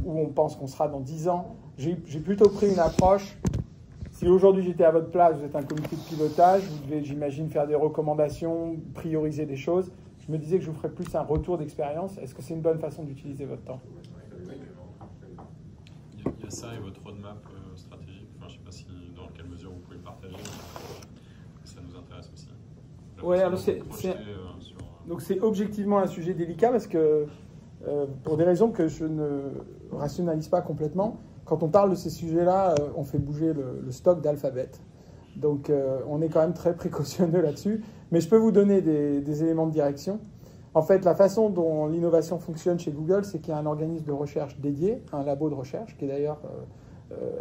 où on pense qu'on sera dans 10 ans. J'ai plutôt pris une approche. Si aujourd'hui j'étais à votre place, vous êtes un comité de pilotage, vous devez, j'imagine, faire des recommandations, prioriser des choses. Je me disais que je vous ferais plus un retour d'expérience. Est-ce que c'est une bonne façon d'utiliser votre temps? Il y a ça et votre roadmap stratégique. Enfin, je ne sais pas si, dans quelle mesure vous pouvez le partager. Ça nous intéresse aussi. Oui, alors donc c'est objectivement un sujet délicat parce que, pour des raisons que je ne rationalise pas complètement, quand on parle de ces sujets-là, on fait bouger le stock d'Alphabet. Donc on est quand même très précautionneux là-dessus. Mais je peux vous donner des éléments de direction. En fait, la façon dont l'innovation fonctionne chez Google, c'est qu'il y a un organisme de recherche dédié, un labo de recherche, qui est d'ailleurs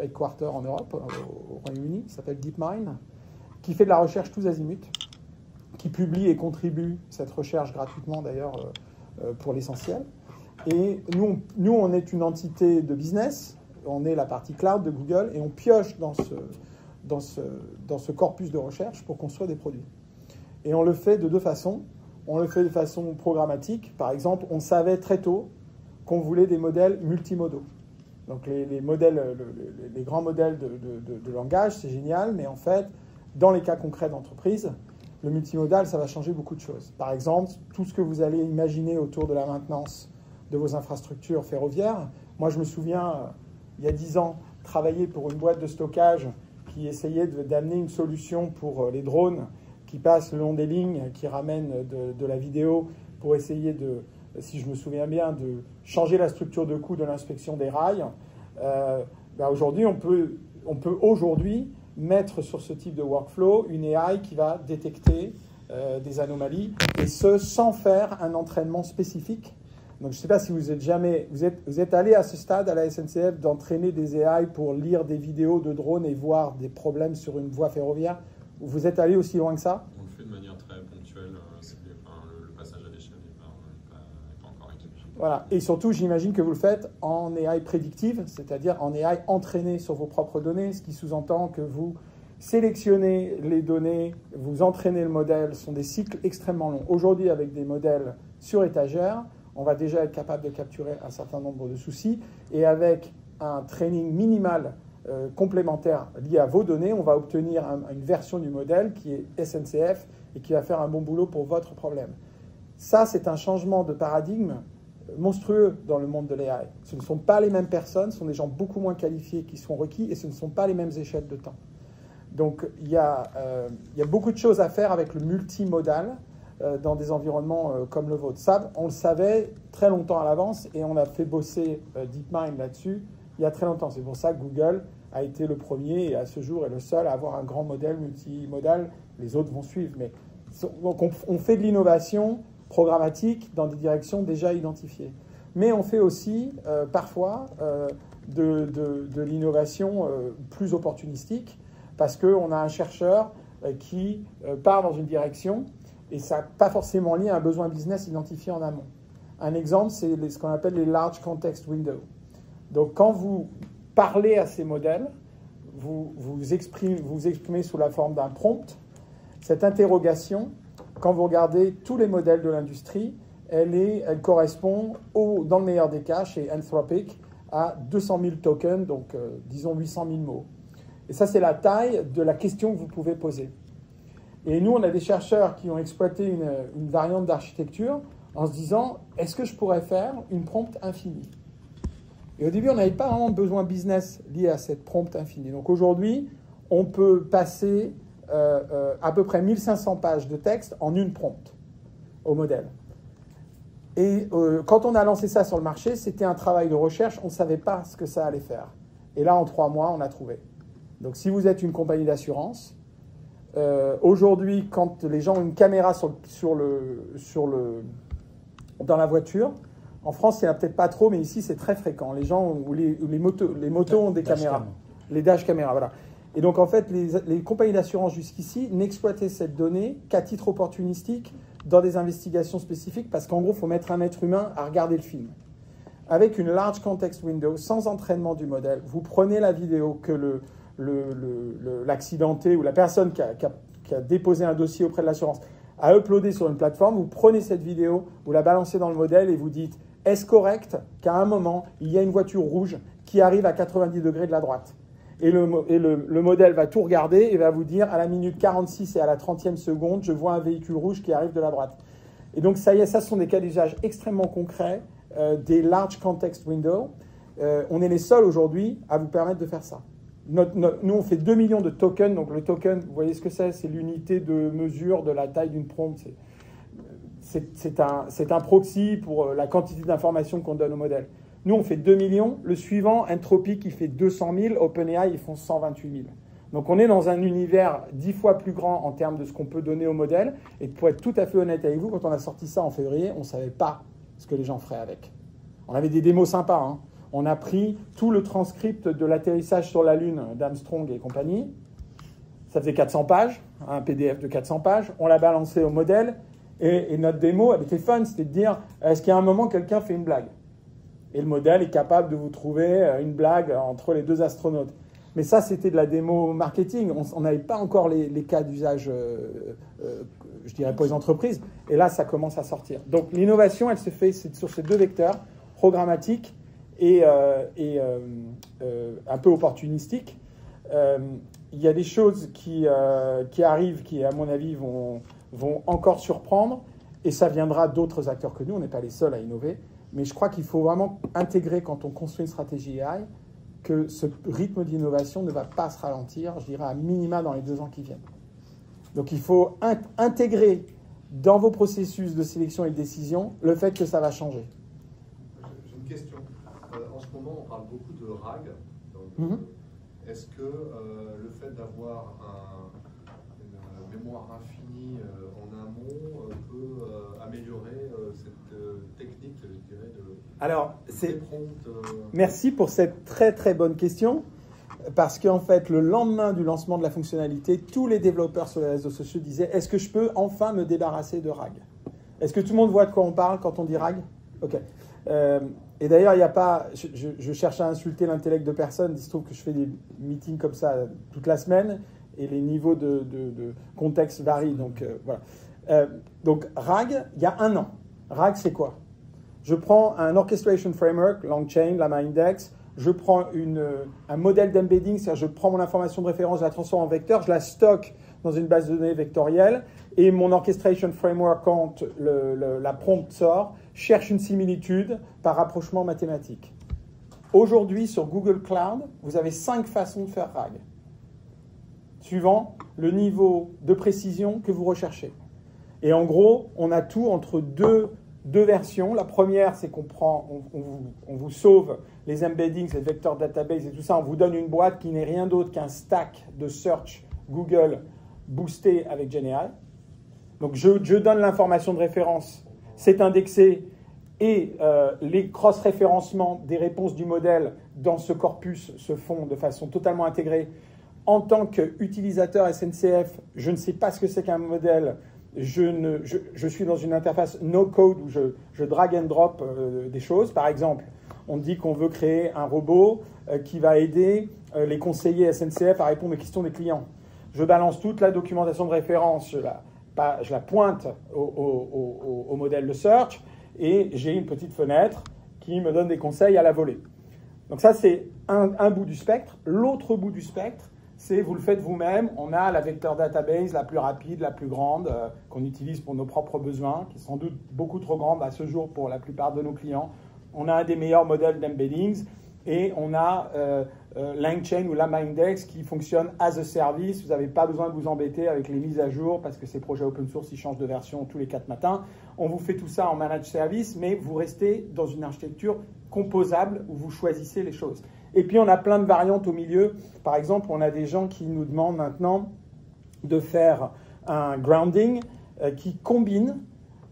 headquarter en Europe, au Royaume-Uni, qui s'appelle DeepMind, qui fait de la recherche tous azimuts, qui publie et contribue cette recherche gratuitement d'ailleurs pour l'essentiel. Et nous, on est une entité de business, on est la partie cloud de Google, et on pioche dans ce corpus de recherche pour construire des produits. Et on le fait de deux façons. On le fait de façon programmatique. Par exemple, on savait très tôt qu'on voulait des modèles multimodaux. Donc les grands modèles de langage, c'est génial, mais en fait, dans les cas concrets d'entreprise, le multimodal, ça va changer beaucoup de choses. Par exemple, tout ce que vous allez imaginer autour de la maintenance de vos infrastructures ferroviaires. Moi, je me souviens, il y a 10 ans, travailler pour une boîte de stockage qui essayait d'amener une solution pour les drones qui passent le long des lignes, qui ramènent de la vidéo pour essayer de, si je me souviens bien, de changer la structure de coût de l'inspection des rails. Aujourd'hui, on peut aujourd'hui mettre sur ce type de workflow une AI qui va détecter des anomalies, et ce, sans faire un entraînement spécifique. Donc, je ne sais pas si vous êtes allé à ce stade à la SNCF d'entraîner des AI pour lire des vidéos de drones et voir des problèmes sur une voie ferroviaire. Vous êtes allé aussi loin que ça? On le fait de manière très ponctuelle. Le passage à l'échelle n'est pas encore acquis. Voilà. Et surtout, j'imagine que vous le faites en AI prédictive, c'est-à-dire en AI entraînée sur vos propres données, ce qui sous-entend que vous sélectionnez les données, vous entraînez le modèle. Ce sont des cycles extrêmement longs. Aujourd'hui, avec des modèles sur étagère, on va déjà être capable de capturer un certain nombre de soucis. Et avec un training minimal complémentaire lié à vos données, on va obtenir une version du modèle qui est SNCF et qui va faire un bon boulot pour votre problème. Ça, c'est un changement de paradigme monstrueux dans le monde de l'AI. Ce ne sont pas les mêmes personnes, ce sont des gens beaucoup moins qualifiés qui sont requis, et ce ne sont pas les mêmes échelles de temps. Donc, il y a beaucoup de choses à faire avec le multimodal dans des environnements comme le vôtre. Ça, on le savait très longtemps à l'avance, et on a fait bosser DeepMind là-dessus il y a très longtemps. C'est pour ça que Google a été le premier et à ce jour est le seul à avoir un grand modèle multimodal. Les autres vont suivre. Mais donc on fait de l'innovation programmatique dans des directions déjà identifiées. Mais on fait aussi parfois de l'innovation plus opportunistique, parce qu'on a un chercheur qui part dans une direction et ça n'a pas forcément lié à un besoin business identifié en amont. Un exemple, c'est ce qu'on appelle les Large Context Windows. Donc, quand vous parlez à ces modèles, vous exprimez sous la forme d'un prompt. Cette interrogation, quand vous regardez tous les modèles de l'industrie, elle correspond, dans le meilleur des cas, chez Anthropic, à 200 000 tokens, donc disons 800 000 mots. Et ça, c'est la taille de la question que vous pouvez poser. Et nous, on a des chercheurs qui ont exploité une variante d'architecture en se disant, est-ce que je pourrais faire une prompt infinie? Et au début, on n'avait pas vraiment besoin business lié à cette prompt infinie. Donc aujourd'hui, on peut passer à peu près 1500 pages de texte en une prompt au modèle. Et quand on a lancé ça sur le marché, c'était un travail de recherche, on ne savait pas ce que ça allait faire. Et là, en 3 mois, on a trouvé. Donc si vous êtes une compagnie d'assurance, aujourd'hui, quand les gens ont une caméra dans la voiture, en France, il n'y en a peut-être pas trop, mais ici, c'est très fréquent. Les gens ou les motos ont des caméras. Les dash caméras, voilà. Et donc, en fait, les compagnies d'assurance jusqu'ici n'exploitaient cette donnée qu'à titre opportunistique dans des investigations spécifiques, parce qu'en gros, il faut mettre un être humain à regarder le film. Avec une large context window, sans entraînement du modèle, vous prenez la vidéo que l'accidenté ou la personne qui a déposé un dossier auprès de l'assurance a uploadé sur une plateforme, vous prenez cette vidéo, vous la balancez dans le modèle et vous dites est-ce correct qu'à un moment, il y a une voiture rouge qui arrive à 90 degrés de la droite? Et le modèle va tout regarder et va vous dire à la minute 46 et à la 30e seconde, je vois un véhicule rouge qui arrive de la droite. Et donc ça y est, ça ce sont des cas d'usage extrêmement concrets des Large Context Windows. On est les seuls aujourd'hui à vous permettre de faire ça. Nous, on fait 2 millions de tokens. Donc le token, vous voyez ce que c'est? C'est l'unité de mesure de la taille d'une prompt. C'est un proxy pour la quantité d'informations qu'on donne au modèle. Nous, on fait 2 millions. Le suivant, Anthropic, il fait 200 000. OpenAI, ils font 128 000. Donc on est dans un univers 10 fois plus grand en termes de ce qu'on peut donner au modèle. Et pour être tout à fait honnête avec vous, quand on a sorti ça en février, on ne savait pas ce que les gens feraient avec. On avait des démos sympas, hein. On a pris tout le transcript de l'atterrissage sur la Lune d'Armstrong et compagnie. Ça faisait 400 pages, un PDF de 400 pages. On l'a balancé au modèle. Et notre démo, elle était fun. C'était de dire, est-ce qu'il y a un moment quelqu'un fait une blague? Et le modèle est capable de vous trouver une blague entre les deux astronautes. Mais ça, c'était de la démo marketing. On n'avait pas encore les cas d'usage, je dirais, pour les entreprises. Et là, ça commence à sortir. Donc l'innovation, elle se fait sur ces deux vecteurs, programmatique et un peu opportunistique. Il y a des choses qui arrivent qui, à mon avis, vont encore surprendre. Et ça viendra d'autres acteurs que nous. On n'est pas les seuls à innover. Mais je crois qu'il faut vraiment intégrer, quand on construit une stratégie AI, que ce rythme d'innovation ne va pas se ralentir, je dirais à minima dans les 2 ans qui viennent. Donc il faut intégrer dans vos processus de sélection et de décision le fait que ça va changer. J'ai une question. En ce moment, on parle beaucoup de RAG. Donc, est-ce que le fait d'avoir une mémoire infinie en amont peut améliorer cette technique, je dirais, Merci pour cette très très bonne question, parce qu'en fait, le lendemain du lancement de la fonctionnalité, tous les développeurs sur les réseaux sociaux disaient « Est-ce que je peux enfin me débarrasser de RAG ?» Est-ce que tout le monde voit de quoi on parle quand on dit RAG? Ok. Et d'ailleurs, il n'y a pas... Je cherche à insulter l'intellect de personne. Il se trouve que je fais des meetings comme ça toute la semaine, et les niveaux de contexte varient. Donc, voilà. Donc, RAG, il y a 1 an. RAG, c'est quoi? Je prends un orchestration framework, LangChain, LlamaIndex, je prends un modèle d'embedding, c'est-à-dire je prends mon information de référence, je la transforme en vecteur, je la stocke dans une base de données vectorielle, et mon orchestration framework, quand la prompt sort, cherche une similitude par rapprochement mathématique. Aujourd'hui, sur Google Cloud, vous avez 5 façons de faire RAG, suivant le niveau de précision que vous recherchez. Et en gros, on a tout entre deux versions. La première, c'est on vous sauve les embeddings, les vecteurs database et tout ça. On vous donne une boîte qui n'est rien d'autre qu'un stack de search Google boosté avec GenAI. Donc, je donne l'information de référence, c'est indexé, et les cross-référencements des réponses du modèle dans ce corpus se font de façon totalement intégrée. En tant qu'utilisateur SNCF, je ne sais pas ce que c'est qu'un modèle. Je suis dans une interface no-code où je drag and drop des choses. Par exemple, on dit qu'on veut créer un robot qui va aider les conseillers SNCF à répondre aux questions des clients. Je balance toute la documentation de référence, je la pointe au modèle de search, et j'ai une petite fenêtre qui me donne des conseils à la volée. Donc ça, c'est un bout du spectre. L'autre bout du spectre, c'est vous le faites vous-même. On a la vector database la plus rapide, la plus grande, qu'on utilise pour nos propres besoins, qui est sans doute beaucoup trop grande à ce jour pour la plupart de nos clients. On a un des meilleurs modèles d'embeddings, et on a LangChain ou LlamaIndex qui fonctionne as a service. Vous n'avez pas besoin de vous embêter avec les mises à jour, parce que ces projets open source, ils changent de version tous les 4 matins. On vous fait tout ça en managed service, mais vous restez dans une architecture composable où vous choisissez les choses. Et puis, on a plein de variantes au milieu. Par exemple, on a des gens qui nous demandent maintenant de faire un grounding qui combine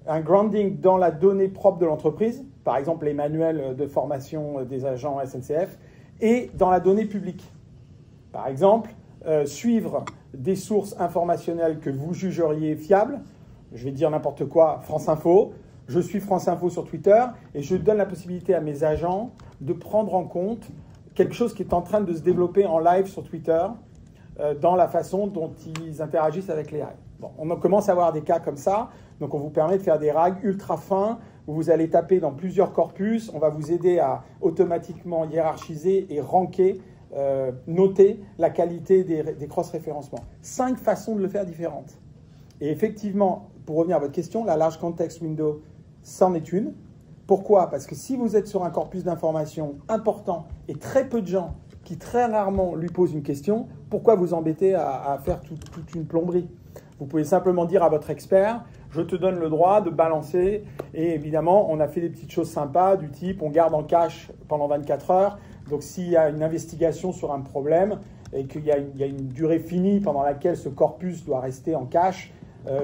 un grounding dans la donnée propre de l'entreprise, par exemple les manuels de formation des agents SNCF, et dans la donnée publique. Par exemple, suivre des sources informationnelles que vous jugeriez fiables. Je vais dire n'importe quoi, France Info. Je suis France Info sur Twitter, et je donne la possibilité à mes agents de prendre en compte quelque chose qui est en train de se développer en live sur Twitter dans la façon dont ils interagissent avec les AI. Bon, on commence à avoir des cas comme ça, donc on vous permet de faire des RAG ultra fins où vous allez taper dans plusieurs corpus. On va vous aider à automatiquement hiérarchiser et ranker, noter la qualité des cross-référencements. 5 façons de le faire différentes. Et effectivement, pour revenir à votre question, la Large Context Window, c'en est une. Pourquoi? Parce que si vous êtes sur un corpus d'informations important et très peu de gens qui très rarement lui posent une question, pourquoi vous embêter à faire toute une plomberie? Vous pouvez simplement dire à votre expert, je te donne le droit de balancer. Et évidemment, on a fait des petites choses sympas du type, on garde en cache pendant 24 heures. Donc s'il y a une investigation sur un problème et qu'il y a une durée finie pendant laquelle ce corpus doit rester en cache,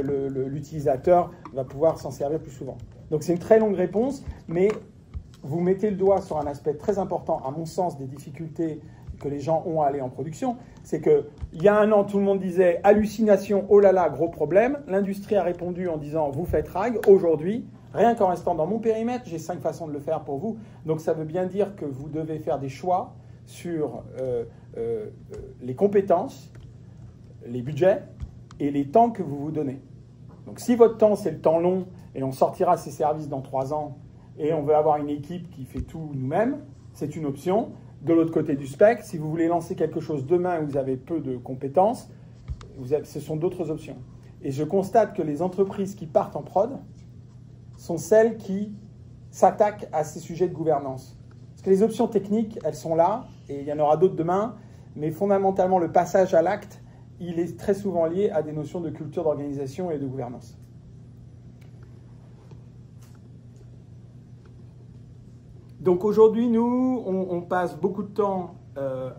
l'utilisateur va pouvoir s'en servir plus souvent. Donc c'est une très longue réponse, mais vous mettez le doigt sur un aspect très important, à mon sens, des difficultés que les gens ont à aller en production. C'est qu'il y a un an, tout le monde disait « hallucination, oh là là, gros problème ». L'industrie a répondu en disant « vous faites RAG ». Aujourd'hui, rien qu'en restant dans mon périmètre, j'ai 5 façons de le faire pour vous. Donc ça veut bien dire que vous devez faire des choix sur les compétences, les budgets et les temps que vous vous donnez. Donc si votre temps, c'est le temps long, et on sortira ces services dans 3 ans, et on veut avoir une équipe qui fait tout nous-mêmes, c'est une option. De l'autre côté du spectre, si vous voulez lancer quelque chose demain où vous avez peu de compétences, ce sont d'autres options. Et je constate que les entreprises qui partent en prod sont celles qui s'attaquent à ces sujets de gouvernance. Parce que les options techniques, elles sont là, et il y en aura d'autres demain, mais fondamentalement, le passage à l'acte, il est très souvent lié à des notions de culture d'organisation et de gouvernance. Donc aujourd'hui, nous, on passe beaucoup de temps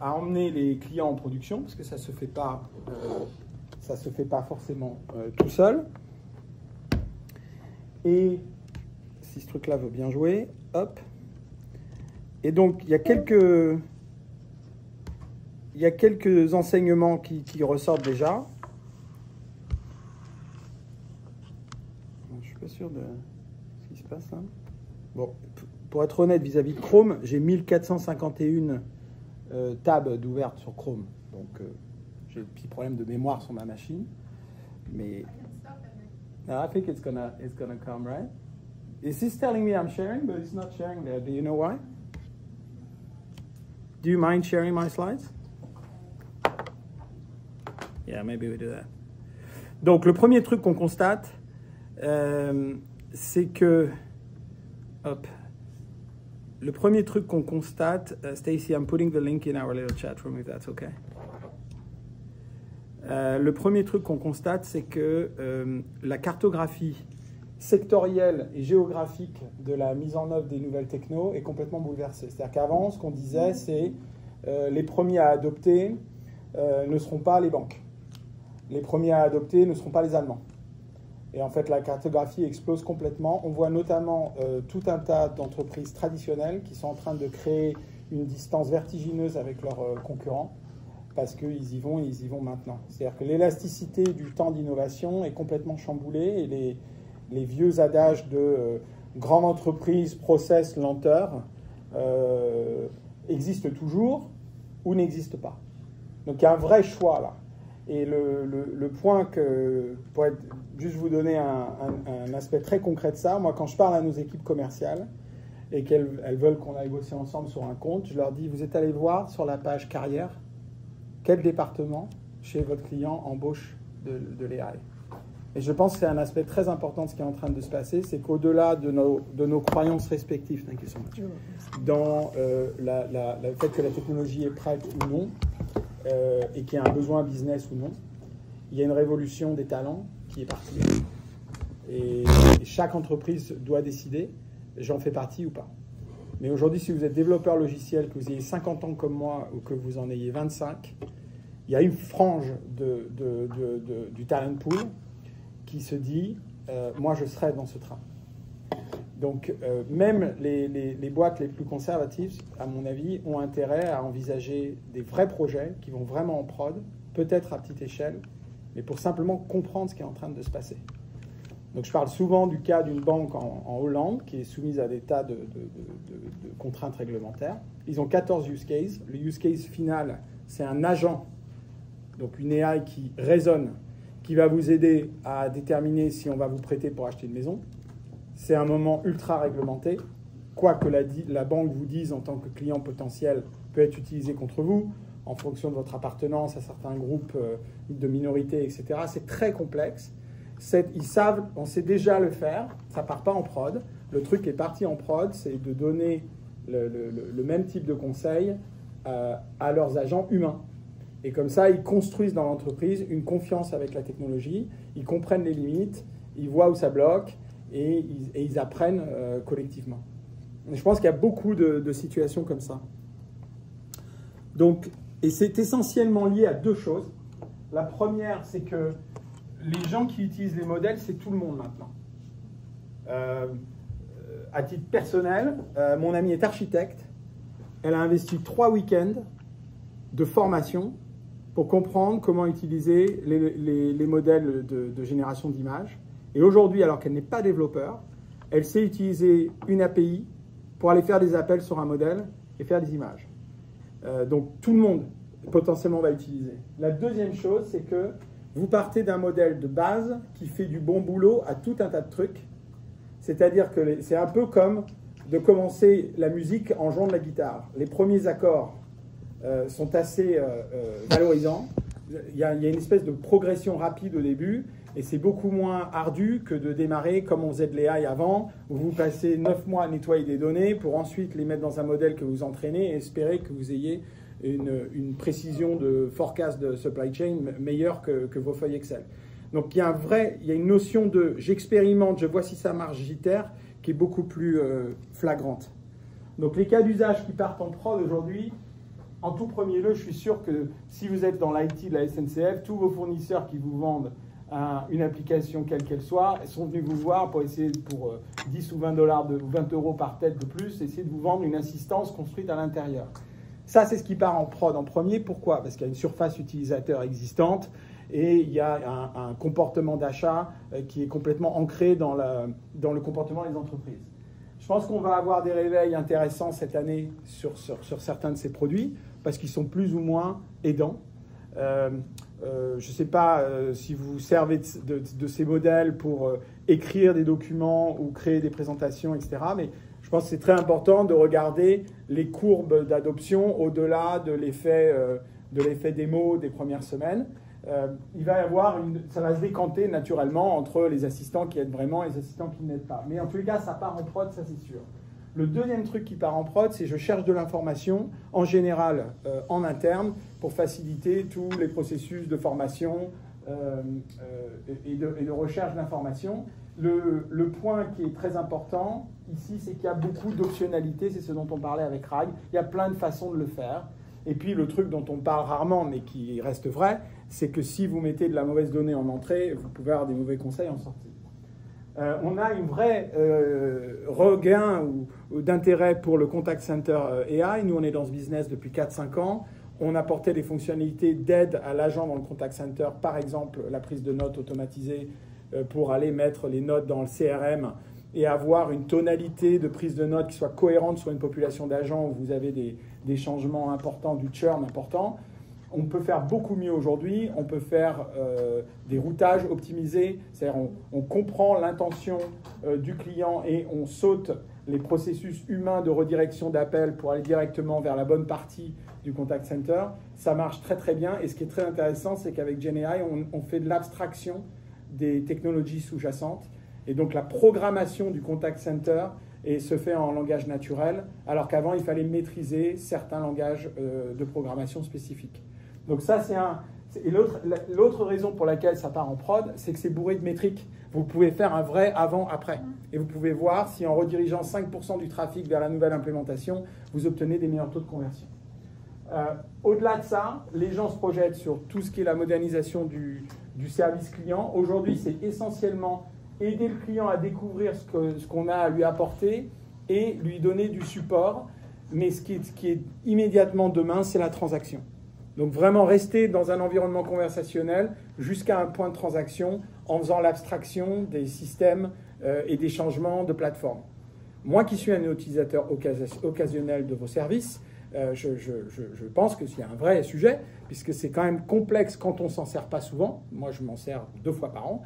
à emmener les clients en production, parce que ça ne se fait pas forcément tout seul. Et si ce truc-là veut bien jouer, hop. Et donc, il y a quelques enseignements qui ressortent déjà. Je ne suis pas sûr de ce qui se passe là. Bon, pour être honnête vis-à-vis de Chrome, j'ai 1451 tabs d'ouvertes sur Chrome. Donc, j'ai un petit problème de mémoire sur ma machine. Mais I think it's gonna come, right? Is this telling me I'm sharing, but it's not sharing there? Do you know why? Do you mind sharing my slides? Yeah, maybe we do that. Donc, le premier truc qu'on constate, c'est que... Hop. Le premier truc qu'on constate... Stacy, I'm putting the link in our little chat room, if that's okay. Le premier truc qu'on constate, c'est que la cartographie sectorielle et géographique de la mise en œuvre des nouvelles technos est complètement bouleversée. C'est-à-dire qu'avant, ce qu'on disait, c'est les premiers à adopter ne seront pas les banques. Les premiers à adopter ne seront pas les Allemands. Et en fait, la cartographie explose complètement. On voit notamment tout un tas d'entreprises traditionnelles qui sont en train de créer une distance vertigineuse avec leurs concurrents parce qu'ils y vont et ils y vont maintenant. C'est-à-dire que l'élasticité du temps d'innovation est complètement chamboulée et les vieux adages de grande entreprise, process, lenteur existent toujours ou n'existent pas. Donc il y a un vrai choix là. Et le point que, pour juste vous donner un aspect très concret de ça, moi quand je parle à nos équipes commerciales et qu'elles veulent qu'on aille bosser ensemble sur un compte, je leur dis, vous êtes allés voir sur la page carrière, quel département chez votre client embauche de l'AI. Et je pense que c'est un aspect très important de ce qui est en train de se passer, c'est qu'au-delà de nos croyances respectives, dans le fait que la technologie est prête ou non, et qu'il y a un besoin business ou non, il y a une révolution des talents qui est partie. Et chaque entreprise doit décider, j'en fais partie ou pas. Mais aujourd'hui, si vous êtes développeur logiciel, que vous ayez 50 ans comme moi ou que vous en ayez 25, il y a une frange du talent pool qui se dit moi je serai dans ce train. Donc même les boîtes les plus conservatives, à mon avis, ont intérêt à envisager des vrais projets qui vont vraiment en prod, peut-être à petite échelle, mais pour simplement comprendre ce qui est en train de se passer. Donc je parle souvent du cas d'une banque en Hollande qui est soumise à des tas de contraintes réglementaires. Ils ont 14 use cases. Le use case final, c'est un agent, donc une AI qui raisonne, qui va vous aider à déterminer si on va vous prêter pour acheter une maison. c'est un moment ultra réglementé. Quoi que la banque vous dise en tant que client potentiel peut être utilisé contre vous, en fonction de votre appartenance à certains groupes de minorités, etc. C'est très complexe. Ils savent, on sait déjà le faire, ça ne part pas en prod. Le truc qui est parti en prod, c'est de donner le même type de conseil à leurs agents humains. Et comme ça, ils construisent dans l'entreprise une confiance avec la technologie, ils comprennent les limites, ils voient où ça bloque et ils apprennent collectivement. Et je pense qu'il y a beaucoup de situations comme ça. Donc, et c'est essentiellement lié à deux choses. La première, c'est que les gens qui utilisent les modèles, c'est tout le monde maintenant. À titre personnel, mon amie est architecte. Elle a investi 3 week-ends de formation pour comprendre comment utiliser les modèles de génération d'images. Et aujourd'hui, alors qu'elle n'est pas développeur, elle sait utiliser une API pour aller faire des appels sur un modèle et faire des images. Donc tout le monde potentiellement va utiliser. La deuxième chose, c'est que vous partez d'un modèle de base qui fait du bon boulot à tout un tas de trucs. C'est-à-dire que c'est un peu comme de commencer la musique en jouant de la guitare. Les premiers accords sont assez valorisants. Il y a une espèce de progression rapide au début et c'est beaucoup moins ardu que de démarrer comme on faisait de l'AI avant, où vous passez 9 mois à nettoyer des données pour ensuite les mettre dans un modèle que vous entraînez et espérer que vous ayez une précision de forecast de supply chain meilleure que vos feuilles Excel. Donc il y a une notion de j'expérimente, je vois si ça marche, j'itère, qui est beaucoup plus flagrante. Donc les cas d'usage qui partent en prod aujourd'hui, en tout premier lieu, je suis sûr que si vous êtes dans l'IT de la SNCF, tous vos fournisseurs qui vous vendent une application quelle qu'elle soit sont venus vous voir pour essayer, pour 10 ou 20 € par tête de plus, essayer de vous vendre une assistance construite à l'intérieur. Ça, c'est ce qui part en prod en premier. Pourquoi? Parce qu'il y a une surface utilisateur existante et il y a un comportement d'achat qui est complètement ancré dans le comportement des entreprises. Je pense qu'on va avoir des réveils intéressants cette année sur certains de ces produits parce qu'ils sont plus ou moins aidants. Je ne sais pas si vous servez de ces modèles pour écrire des documents ou créer des présentations, etc. Mais je pense que c'est très important de regarder les courbes d'adoption au-delà de l'effet démo des premières semaines. Il va y avoir ça va se décanter naturellement entre les assistants qui aident vraiment et les assistants qui n'aident pas. Mais en tous les cas, ça part en prod, ça c'est sûr. Le deuxième truc qui part en prod, c'est je cherche de l'information, en général en interne, pour faciliter tous les processus de formation et de recherche d'information. Le point qui est très important ici, c'est qu'il y a beaucoup d'optionnalités, c'est ce dont on parlait avec RAG. Il y a plein de façons de le faire. Et puis le truc dont on parle rarement, mais qui reste vrai, c'est que si vous mettez de la mauvaise donnée en entrée, vous pouvez avoir des mauvais conseils en sortie. On a une vraie regain d'intérêt pour le contact center AI. Nous, on est dans ce business depuis 4-5 ans. On apportait des fonctionnalités d'aide à l'agent dans le contact center, par exemple la prise de notes automatisée pour aller mettre les notes dans le CRM et avoir une tonalité de prise de notes qui soit cohérente sur une population d'agents où vous avez des changements importants, du churn important. On peut faire beaucoup mieux aujourd'hui. On peut faire des routages optimisés. C'est-à-dire on comprend l'intention du client et on saute les processus humains de redirection d'appel pour aller directement vers la bonne partie du contact center. Ça marche très très bien. Et ce qui est très intéressant, c'est qu'avec GenAI, on fait de l'abstraction des technologies sous-jacentes. Et donc la programmation du contact center se fait en langage naturel, alors qu'avant, il fallait maîtriser certains langages de programmation spécifiques. Donc ça, et l'autre raison pour laquelle ça part en prod, c'est que c'est bourré de métriques. Vous pouvez faire un vrai avant-après. Et vous pouvez voir si en redirigeant 5% du trafic vers la nouvelle implémentation, vous obtenez des meilleurs taux de conversion. Au-delà de ça, les gens se projettent sur tout ce qui est la modernisation du service client. Aujourd'hui, c'est essentiellement aider le client à découvrir ce qu'on a à lui apporter et lui donner du support. Mais ce qui est immédiatement demain, c'est la transaction. Donc vraiment rester dans un environnement conversationnel jusqu'à un point de transaction en faisant l'abstraction des systèmes et des changements de plateforme. Moi qui suis un utilisateur occasionnel de vos services, je pense que c'est un vrai sujet, puisque c'est quand même complexe quand on ne s'en sert pas souvent. Moi, je m'en sers 2 fois par an.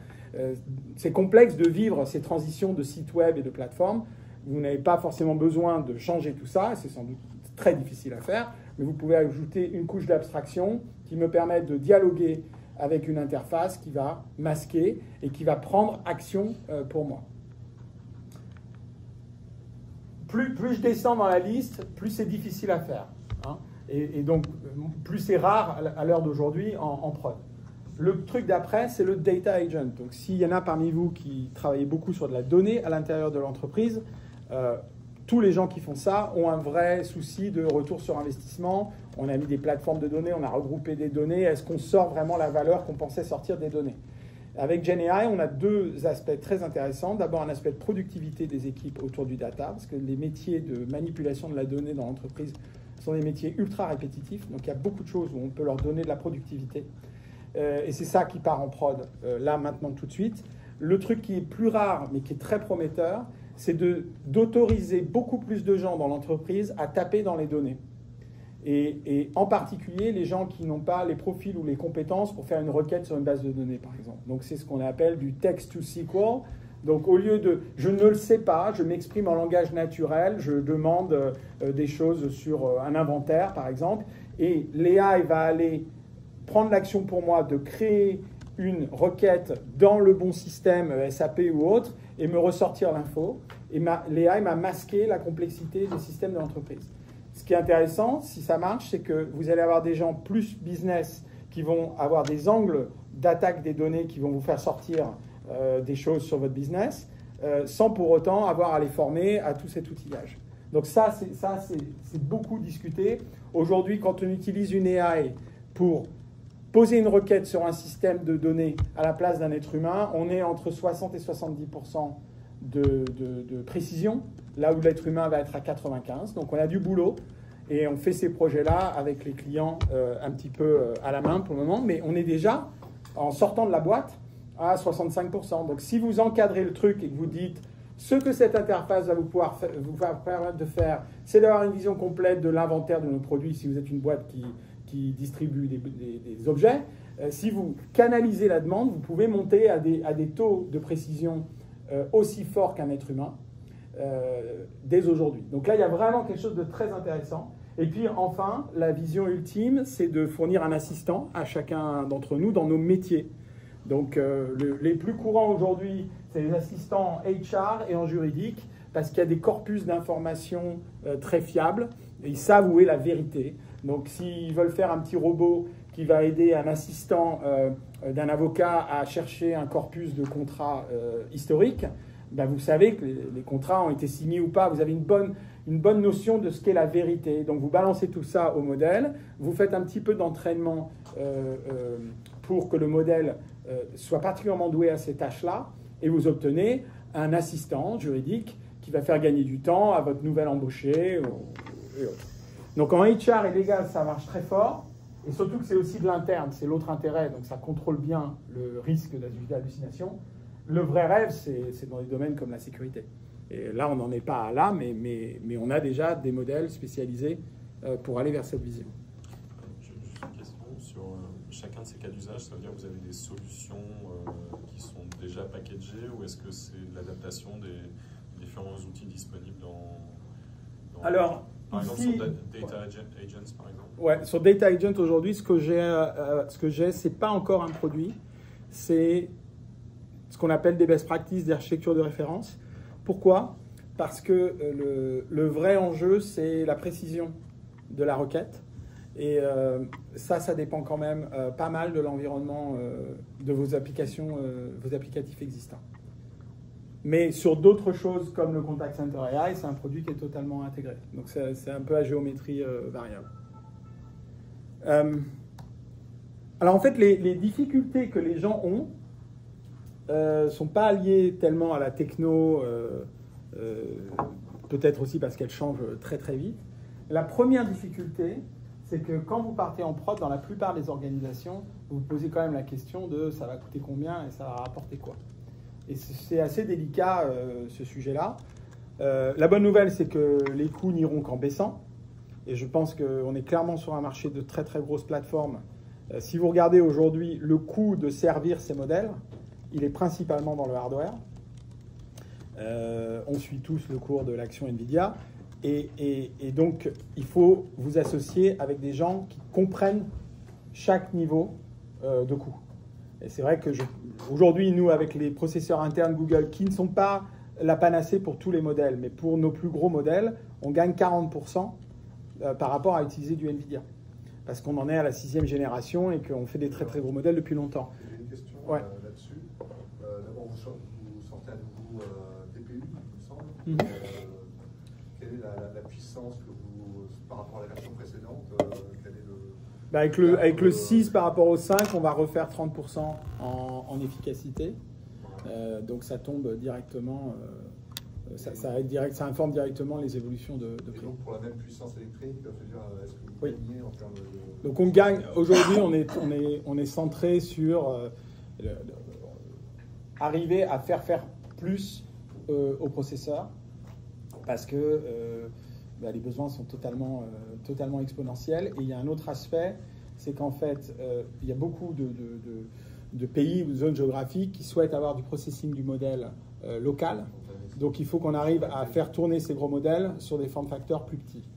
c'est complexe de vivre ces transitions de sites web et de plateformes. Vous n'avez pas forcément besoin de changer tout ça, c'est sans doute très difficile à faire, mais vous pouvez ajouter une couche d'abstraction qui me permet de dialoguer avec une interface qui va masquer et qui va prendre action pour moi. Plus je descends dans la liste, plus c'est difficile à faire. Hein, et donc, plus c'est rare à l'heure d'aujourd'hui en prod. Le truc d'après, c'est le data agent. Donc, s'il y en a parmi vous qui travaillez beaucoup sur de la donnée à l'intérieur de l'entreprise, tous les gens qui font ça ont un vrai souci de retour sur investissement. On a mis des plateformes de données, on a regroupé des données. Est-ce qu'on sort vraiment la valeur qu'on pensait sortir des données? Avec GenAI, on a deux aspects très intéressants. D'abord, un aspect de productivité des équipes autour du data, parce que les métiers de manipulation de la donnée dans l'entreprise sont des métiers ultra répétitifs. Donc, il y a beaucoup de choses où on peut leur donner de la productivité. Et c'est ça qui part en prod, là, maintenant, tout de suite. Le truc qui est plus rare, mais qui est très prometteur, c'est d'autoriser beaucoup plus de gens dans l'entreprise à taper dans les données. Et en particulier, les gens qui n'ont pas les profils ou les compétences pour faire une requête sur une base de données, par exemple. Donc, c'est ce qu'on appelle du text to SQL. Donc, au lieu de « je ne le sais pas », je m'exprime en langage naturel, je demande des choses sur un inventaire, par exemple, et l'AI va aller prendre l'action pour moi de créer une requête dans le bon système SAP ou autre et me ressortir l'info. Et l'AI m'a masqué la complexité des systèmes de l'entreprise. Ce qui est intéressant, si ça marche, c'est que vous allez avoir des gens plus business qui vont avoir des angles d'attaque des données qui vont vous faire sortir des choses sur votre business sans pour autant avoir à les former à tout cet outillage. Donc ça, c'est beaucoup discuté. Aujourd'hui, quand on utilise une AI pour poser une requête sur un système de données à la place d'un être humain, on est entre 60 et 70% de précision, là où l'être humain va être à 95%. Donc on a du boulot et on fait ces projets-là avec les clients un petit peu à la main pour le moment, mais on est déjà, en sortant de la boîte, à 65%. Donc si vous encadrez le truc et que vous dites ce que cette interface va vous permettre de faire, c'est d'avoir une vision complète de l'inventaire de nos produits si vous êtes une boîte qui distribue des objets. Si vous canalisez la demande, vous pouvez monter à des taux de précision aussi forts qu'un être humain dès aujourd'hui. Donc là, il y a vraiment quelque chose de très intéressant. Et puis enfin, la vision ultime, c'est de fournir un assistant à chacun d'entre nous dans nos métiers. Donc les plus courants aujourd'hui, c'est les assistants en HR et en juridique, parce qu'il y a des corpus d'informations très fiables, et ils savent où est la vérité. Donc s'ils veulent faire un petit robot qui va aider un assistant d'un avocat à chercher un corpus de contrats historiques, ben vous savez que les contrats ont été signés ou pas. Vous avez une bonne notion de ce qu'est la vérité. Donc vous balancez tout ça au modèle, vous faites un petit peu d'entraînement pour que le modèle soit particulièrement doué à ces tâches-là, et vous obtenez un assistant juridique qui va faire gagner du temps à votre nouvel embauché et autres. Donc en HR et légal, ça marche très fort, et surtout que c'est aussi de l'interne, c'est l'autre intérêt, donc ça contrôle bien le risque d'hallucination. Le vrai rêve, c'est dans des domaines comme la sécurité. Et là, on n'en est pas là, mais on a déjà des modèles spécialisés pour aller vers cette vision. Juste une question sur chacun de ces cas d'usage, ça veut dire que vous avez des solutions qui sont déjà packagées, ou est-ce que c'est l'adaptation des différents outils disponibles dans Alors, par exemple, ici, sur Data Agents, par exemple. Ouais, sur Data Agent aujourd'hui, ce que j'ai, c'est pas encore un produit, c'est ce qu'on appelle des best practices d'architecture de référence. Pourquoi? Parce que le vrai enjeu, c'est la précision de la requête. Et ça dépend quand même pas mal de l'environnement de vos applications, vos applicatifs existants. Mais sur d'autres choses comme le Contact Center AI, c'est un produit qui est totalement intégré. Donc c'est un peu à géométrie variable. Alors en fait, les difficultés que les gens ont ne sont pas liées tellement à la techno, peut-être aussi parce qu'elle change très très vite. La première difficulté, c'est que quand vous partez en prod, dans la plupart des organisations, vous vous posez quand même la question de ça va coûter combien et ça va rapporter quoi. Et c'est assez délicat ce sujet-là. La bonne nouvelle, c'est que les coûts n'iront qu'en baissant. Et je pense qu'on est clairement sur un marché de très très grosses plateformes. Si vous regardez aujourd'hui le coût de servir ces modèles, il est principalement dans le hardware. On suit tous le cours de l'action NVIDIA. Et donc, il faut vous associer avec des gens qui comprennent chaque niveau de coût. Et c'est vrai que aujourd'hui, nous, avec les processeurs internes Google, qui ne sont pas la panacée pour tous les modèles, mais pour nos plus gros modèles, on gagne 40% par rapport à utiliser du NVIDIA. Parce qu'on en est à la 6e génération et qu'on fait des très très gros modèles depuis longtemps. J'ai une question là-dessus. D'abord, vous sortez un nouveau TPU, il me semble. Quelle est la puissance que vous, par rapport à la version précédente, quel est le... avec le 6 par rapport au 5, on va refaire 30% en efficacité. Donc ça tombe directement, ça informe directement les évolutions de prix. Et donc pour la même puissance électrique, est-ce que vous gagnez en termes de... Donc on gagne, aujourd'hui on est centré sur arriver à faire plus au processeur, parce que les besoins sont totalement exponentiels. Et il y a un autre aspect, c'est qu'en fait, il y a beaucoup de pays ou de zones géographiques qui souhaitent avoir du processing du modèle local. Donc il faut qu'on arrive à faire tourner ces gros modèles sur des form factors plus petits.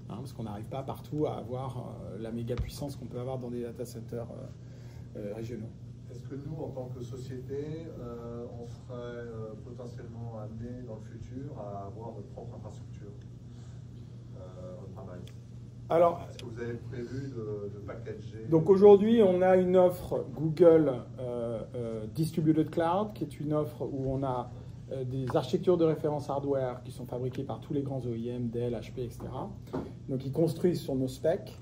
Parce qu'on n'arrive pas partout à avoir la méga puissance qu'on peut avoir dans des data centers régionaux. Est-ce que nous, en tant que société, on serait potentiellement amené dans le futur à avoir notre propre infrastructure on-premise? Alors, est-ce que vous avez prévu de packager? Donc aujourd'hui, on a une offre Google Distributed Cloud, qui est une offre où on a des architectures de référence hardware qui sont fabriquées par tous les grands OEM, Dell, HP, etc. Donc ils construisent sur nos specs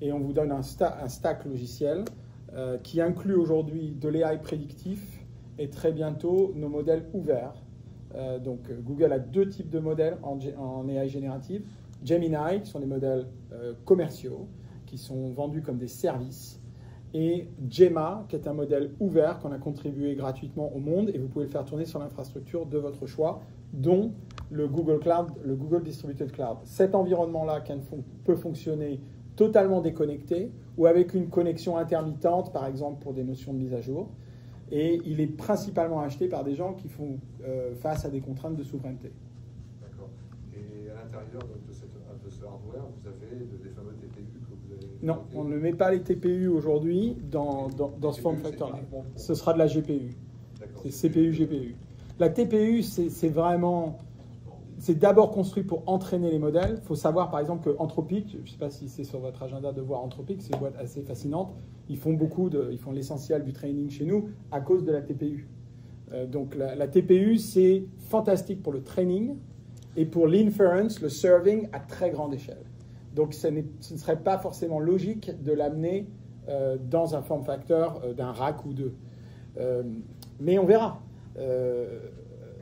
et on vous donne un stack logiciel qui inclut aujourd'hui de l'AI prédictif et très bientôt nos modèles ouverts. Donc Google a 2 types de modèles en AI générative. Gemini, qui sont des modèles commerciaux, qui sont vendus comme des services, et Gemma, qui est un modèle ouvert qu'on a contribué gratuitement au monde, et vous pouvez le faire tourner sur l'infrastructure de votre choix, dont le Google Cloud, le Google Distributed Cloud. Cet environnement-là peut fonctionner totalement déconnecté ou avec une connexion intermittente, par exemple pour des notions de mise à jour. Et il est principalement acheté par des gens qui font face à des contraintes de souveraineté. D'accord. Et à l'intérieur de ce hardware, vous avez des fameux TPU que vous avez... Non, on ne met pas les TPU aujourd'hui dans ce form factor-là. Ce sera de la GPU. C'est CPU, GPU. La TPU, c'est vraiment... C'est d'abord construit pour entraîner les modèles. Il faut savoir, par exemple, que Anthropic, je ne sais pas si c'est sur votre agenda de voir Anthropic, c'est une boîte assez fascinante. Ils font l'essentiel du training chez nous à cause de la TPU. Donc la TPU, c'est fantastique pour le training et pour l'inference, le serving à très grande échelle. Donc ce ne serait pas forcément logique de l'amener dans un form factor d'un rack ou deux. Mais on verra.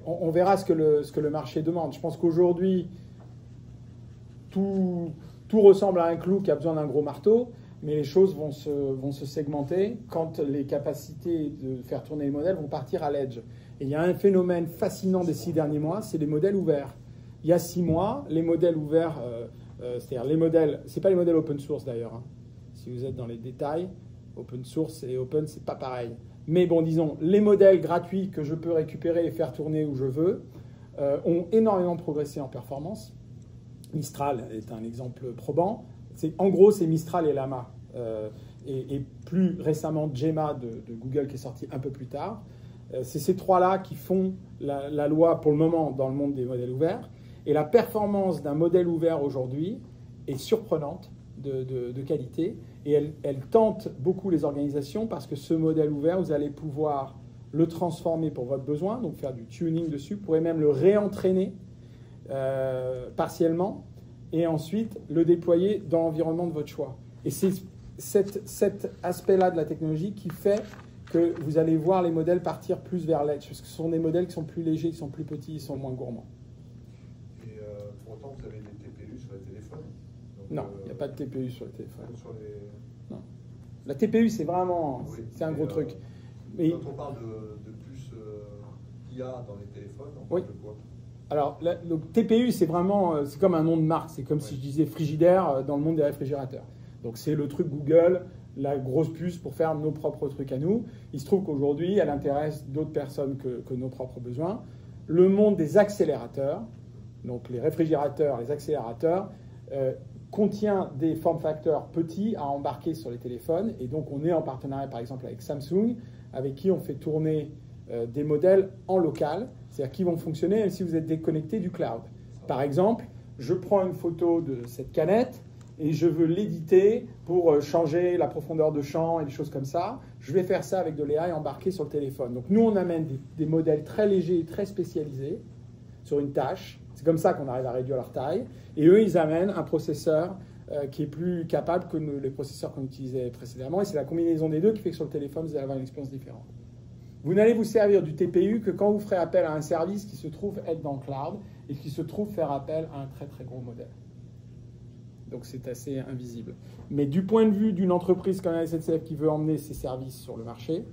On verra ce que le marché demande. Je pense qu'aujourd'hui, tout ressemble à un clou qui a besoin d'un gros marteau, mais les choses vont se segmenter quand les capacités de faire tourner les modèles vont partir à l'edge. Et il y a un phénomène fascinant des 6 derniers mois, c'est les modèles ouverts. Il y a 6 mois, les modèles ouverts, c'est-à-dire les modèles, ce n'est pas les modèles open source d'ailleurs. Hein. Si vous êtes dans les détails, open source et open, c'est pas pareil. Mais bon, disons, les modèles gratuits que je peux récupérer et faire tourner où je veux ont énormément progressé en performance. Mistral est un exemple probant. En gros, c'est Mistral et Llama. Et plus récemment, Gemma de Google qui est sorti un peu plus tard. C'est ces 3-là qui font la loi pour le moment dans le monde des modèles ouverts. Et la performance d'un modèle ouvert aujourd'hui est surprenante de qualité. Et elle tente beaucoup les organisations parce que ce modèle ouvert, vous allez pouvoir le transformer pour votre besoin, donc faire du tuning dessus, vous pourrez même le réentraîner partiellement et ensuite le déployer dans l'environnement de votre choix. Et c'est cet aspect-là de la technologie qui fait que vous allez voir les modèles partir plus vers l'edge, parce que ce sont des modèles qui sont plus légers, qui sont plus petits, ils sont moins gourmands. Et pour autant, vous avez des TPU sur les téléphones? Donc, non, il n'y a pas de TPU sur les téléphones. Non. La TPU, c'est vraiment c'est un gros truc. Mais quand on parle de plus IA dans les téléphones, on parle de quoi? Alors, le TPU, c'est vraiment, c'est comme un nom de marque. C'est comme si je disais frigidaire dans le monde des réfrigérateurs. Donc, c'est le truc Google la grosse puce pour faire nos propres trucs à nous. Il se trouve qu'aujourd'hui, elle intéresse d'autres personnes que nos propres besoins. Le monde des accélérateurs, donc les réfrigérateurs, les accélérateurs, contient des form factors petits à embarquer sur les téléphones. Et donc, on est en partenariat, par exemple, avec Samsung, avec qui on fait tourner des modèles en local, c'est-à-dire qui vont fonctionner même si vous êtes déconnecté du cloud. Par exemple, je prends une photo de cette canette et je veux l'éditer pour changer la profondeur de champ et des choses comme ça. Je vais faire ça avec de l'AI embarqué sur le téléphone. Donc nous, on amène des modèles très légers et très spécialisés sur une tâche. C'est comme ça qu'on arrive à réduire leur taille. Et eux, ils amènent un processeur qui est plus capable que les processeurs qu'on utilisait précédemment. Et c'est la combinaison des deux qui fait que sur le téléphone, vous allez avoir une expérience différente. Vous n'allez vous servir du TPU que quand vous ferez appel à un service qui se trouve être dans le cloud et qui se trouve faire appel à un très très gros modèle. Donc c'est assez invisible. Mais du point de vue d'une entreprise comme la SNCF qui veut emmener ses services sur le marché,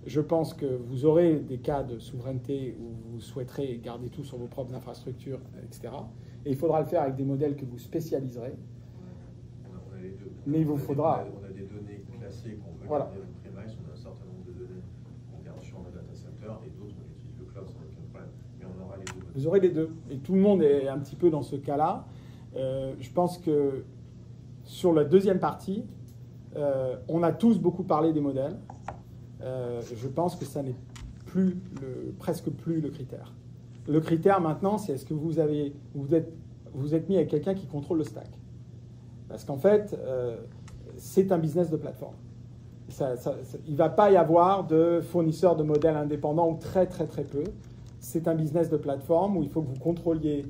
je pense que vous aurez des cas de souveraineté où vous souhaiterez garder tout sur vos propres infrastructures, etc. Et il faudra le faire avec des modèles que vous spécialiserez. On a les deux. Mais il vous faudra... On a des données classées qu'on veut voilà. garder on-premise, on a un certain nombre de données qu'on garde sur nos data centers et d'autres on utilise le cloud sans aucun problème. Mais on aura les deux. Vous aurez les deux. Et tout le monde est un petit peu dans ce cas-là. Je pense que sur la deuxième partie, on a tous beaucoup parlé des modèles. Je pense que ça n'est plus presque plus le critère. Le critère maintenant, c'est est-ce que vous êtes mis avec quelqu'un qui contrôle le stack. Parce qu'en fait, c'est un business de plateforme. Il ne va pas y avoir de fournisseurs de modèles indépendants ou très très très peu. C'est un business de plateforme où il faut que vous contrôliez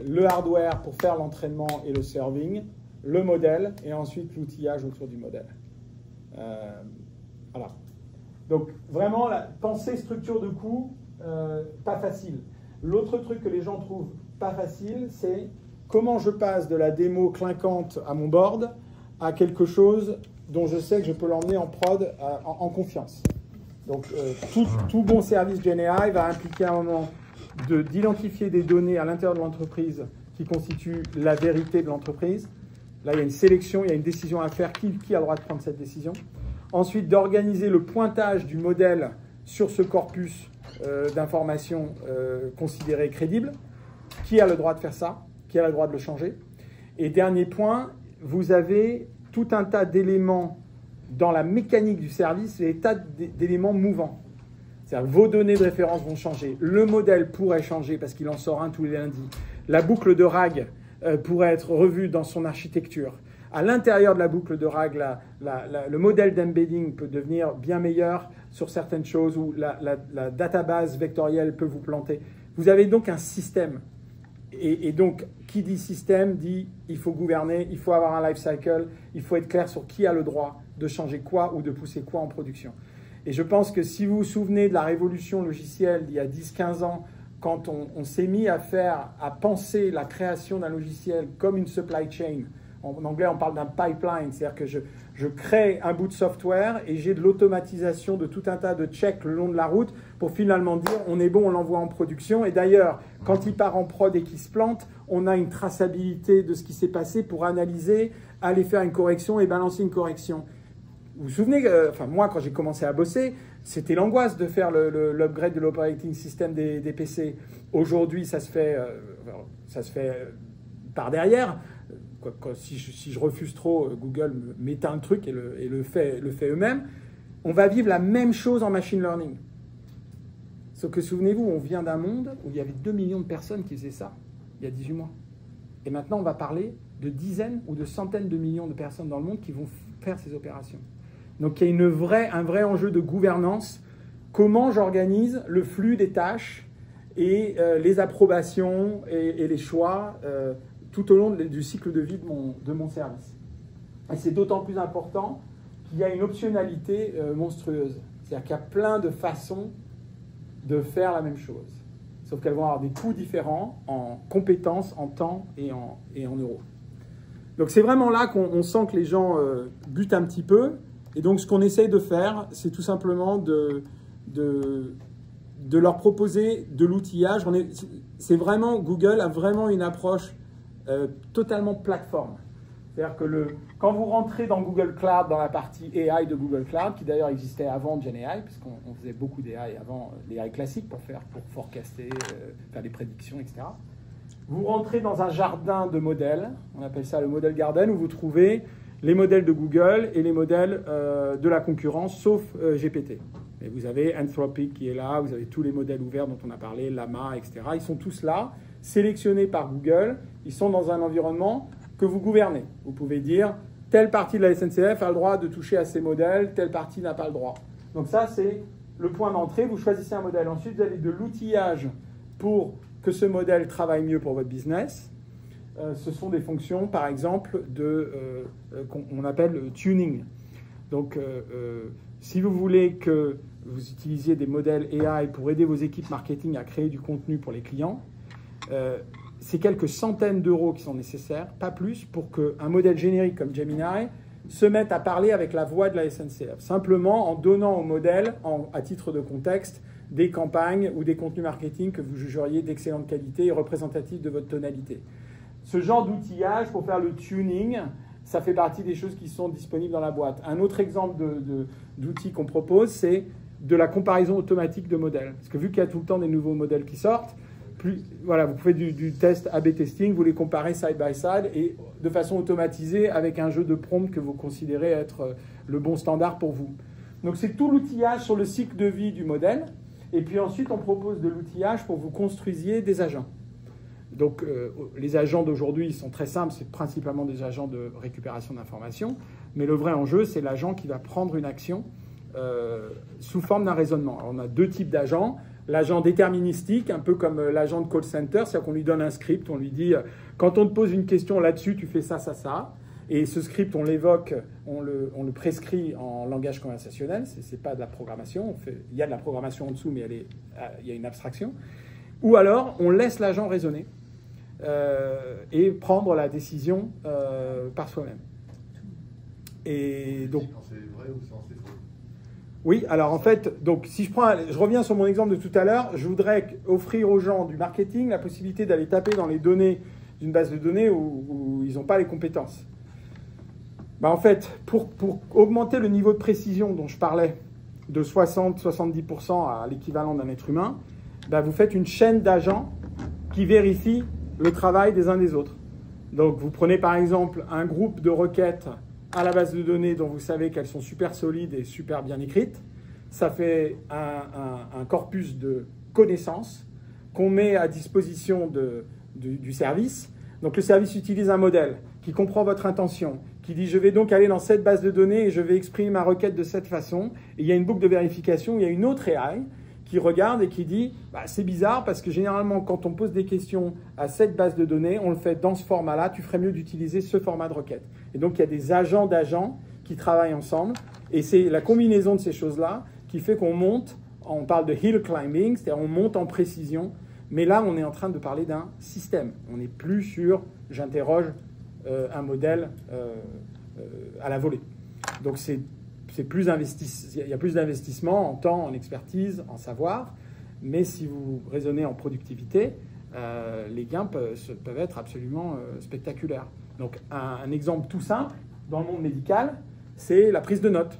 le hardware pour faire l'entraînement et le serving, le modèle et ensuite l'outillage autour du modèle. Voilà. Donc vraiment, la pensée structure de coût, pas facile. L'autre truc que les gens trouvent pas facile, c'est comment je passe de la démo clinquante à mon board à quelque chose dont je sais que je peux l'emmener en prod en confiance. Donc tout bon service GenAI va impliquer à un moment d'identifier des données à l'intérieur de l'entreprise qui constituent la vérité de l'entreprise. Là, il y a une sélection, il y a une décision à faire. Qui a le droit de prendre cette décision? Ensuite, d'organiser le pointage du modèle sur ce corpus d'informations considéré crédible. Qui a le droit de faire ça? Qui a le droit de le changer? Et dernier point, vous avez tout un tas d'éléments dans la mécanique du service, des tas d'éléments mouvants. C'est-à-dire que vos données de référence vont changer. Le modèle pourrait changer parce qu'il en sort un tous les lundis. La boucle de RAG pourrait être revue dans son architecture. À l'intérieur de la boucle de RAG, le modèle d'embedding peut devenir bien meilleur sur certaines choses où la database vectorielle peut vous planter. Vous avez donc un système. Et donc, qui dit système dit il faut gouverner, il faut avoir un life cycle, il faut être clair sur qui a le droit de changer quoi ou de pousser quoi en production. Et je pense que si vous vous souvenez de la révolution logicielle d'il y a 10-15 ans, quand on s'est mis à penser la création d'un logiciel comme une supply chain. En anglais, on parle d'un pipeline, c'est-à-dire que je crée un bout de software et j'ai de l'automatisation de tout un tas de checks le long de la route pour finalement dire on est bon, on l'envoie en production. Et d'ailleurs, quand il part en prod et qu'il se plante, on a une traçabilité de ce qui s'est passé pour analyser, aller faire une correction et balancer une correction. Vous vous souvenez, moi, quand j'ai commencé à bosser, c'était l'angoisse de faire l'upgrade de l'operating system des PC. Aujourd'hui, ça se fait par derrière. Si je refuse trop, Google m'éteint un truc et le fait eux-mêmes. On va vivre la même chose en machine learning. Sauf que souvenez-vous, on vient d'un monde où il y avait 2 millions de personnes qui faisaient ça il y a 18 mois. Et maintenant, on va parler de dizaines ou de centaines de millions de personnes dans le monde qui vont faire ces opérations. Donc il y a un vrai enjeu de gouvernance. Comment j'organise le flux des tâches et les approbations et les choix tout au long du cycle de vie de mon service. Et c'est d'autant plus important qu'il y a une optionnalité monstrueuse. C'est-à-dire qu'il y a plein de façons de faire la même chose. Sauf qu'elles vont avoir des coûts différents en compétences, en temps et en euros. Donc c'est vraiment là qu'on sent que les gens butent un petit peu. Et donc ce qu'on essaye de faire, c'est tout simplement de leur proposer de l'outillage. Google a vraiment une approche totalement plateforme. C'est-à-dire que quand vous rentrez dans Google Cloud, dans la partie AI de Google Cloud, qui d'ailleurs existait avant GenAI, puisqu'on faisait beaucoup d'AI avant l'AI classique pour forecaster, faire des prédictions, etc. Vous rentrez dans un jardin de modèles, on appelle ça le model garden, où vous trouvez les modèles de Google et les modèles de la concurrence, sauf GPT. Et vous avez Anthropic qui est là, vous avez tous les modèles ouverts dont on a parlé, Llama, etc. Ils sont tous là, sélectionnés par Google, ils sont dans un environnement que vous gouvernez. Vous pouvez dire, telle partie de la SNCF a le droit de toucher à ces modèles, telle partie n'a pas le droit. Donc ça, c'est le point d'entrée. Vous choisissez un modèle. Ensuite, vous avez de l'outillage pour que ce modèle travaille mieux pour votre business. Ce sont des fonctions, par exemple, qu'on appelle le tuning. Donc, si vous voulez que vous utilisiez des modèles AI pour aider vos équipes marketing à créer du contenu pour les clients, c'est quelques centaines d'euros qui sont nécessaires, pas plus, pour qu'un modèle générique comme Gemini se mette à parler avec la voix de la SNCF, simplement en donnant au modèle, à titre de contexte, des campagnes ou des contenus marketing que vous jugeriez d'excellente qualité et représentatifs de votre tonalité. Ce genre d'outillage pour faire le tuning, ça fait partie des choses qui sont disponibles dans la boîte. Un autre exemple d'outil qu'on propose, c'est de la comparaison automatique de modèles. Parce que vu qu'il y a tout le temps des nouveaux modèles qui sortent, voilà, vous pouvez du test A/B testing, vous les comparez side by side et de façon automatisée avec un jeu de prompt que vous considérez être le bon standard pour vous. Donc c'est tout l'outillage sur le cycle de vie du modèle. Et puis ensuite, on propose de l'outillage pour que vous construisiez des agents. Donc les agents d'aujourd'hui sont très simples, c'est principalement des agents de récupération d'informations. Mais le vrai enjeu, c'est l'agent qui va prendre une action sous forme d'un raisonnement. Alors, on a deux types d'agents. L'agent déterministique, un peu comme l'agent de call center, c'est-à-dire qu'on lui donne un script, on lui dit quand on te pose une question là-dessus, tu fais ça, ça, ça. Et ce script, on l'évoque, on le prescrit en langage conversationnel, c'est pas de la programmation, il y a de la programmation en dessous, mais il y a une abstraction. Ou alors, on laisse l'agent raisonner et prendre la décision par soi-même. Et donc, c'est vrai ou c'est faux? oui, alors en fait, donc si je reviens sur mon exemple de tout à l'heure, je voudrais offrir aux gens du marketing la possibilité d'aller taper dans les données d'une base de données où ils n'ont pas les compétences. Bah en fait, pour augmenter le niveau de précision dont je parlais, de 60-70% à l'équivalent d'un être humain, bah vous faites une chaîne d'agents qui vérifient le travail des uns des autres. Donc vous prenez par exemple un groupe de requêtes à la base de données dont vous savez qu'elles sont super solides et super bien écrites. Ça fait un corpus de connaissances qu'on met à disposition du service. Donc le service utilise un modèle qui comprend votre intention, qui dit je vais donc aller dans cette base de données et je vais exprimer ma requête de cette façon. Et il y a une boucle de vérification, il y a une autre AI qui regarde et qui dit bah, c'est bizarre parce que généralement quand on pose des questions à cette base de données, on le fait dans ce format-là, tu ferais mieux d'utiliser ce format de requête. Et donc il y a des agents d'agents qui travaillent ensemble et c'est la combinaison de ces choses-là qui fait qu'on monte, on parle de hill climbing, c'est-à-dire on monte en précision, mais là on est en train de parler d'un système. On n'est plus sur j'interroge un modèle à la volée. Donc il y a plus d'investissement en temps, en expertise, en savoir, mais si vous raisonnez en productivité, les gains peuvent être absolument spectaculaires. Donc un exemple tout simple, dans le monde médical, c'est la prise de notes.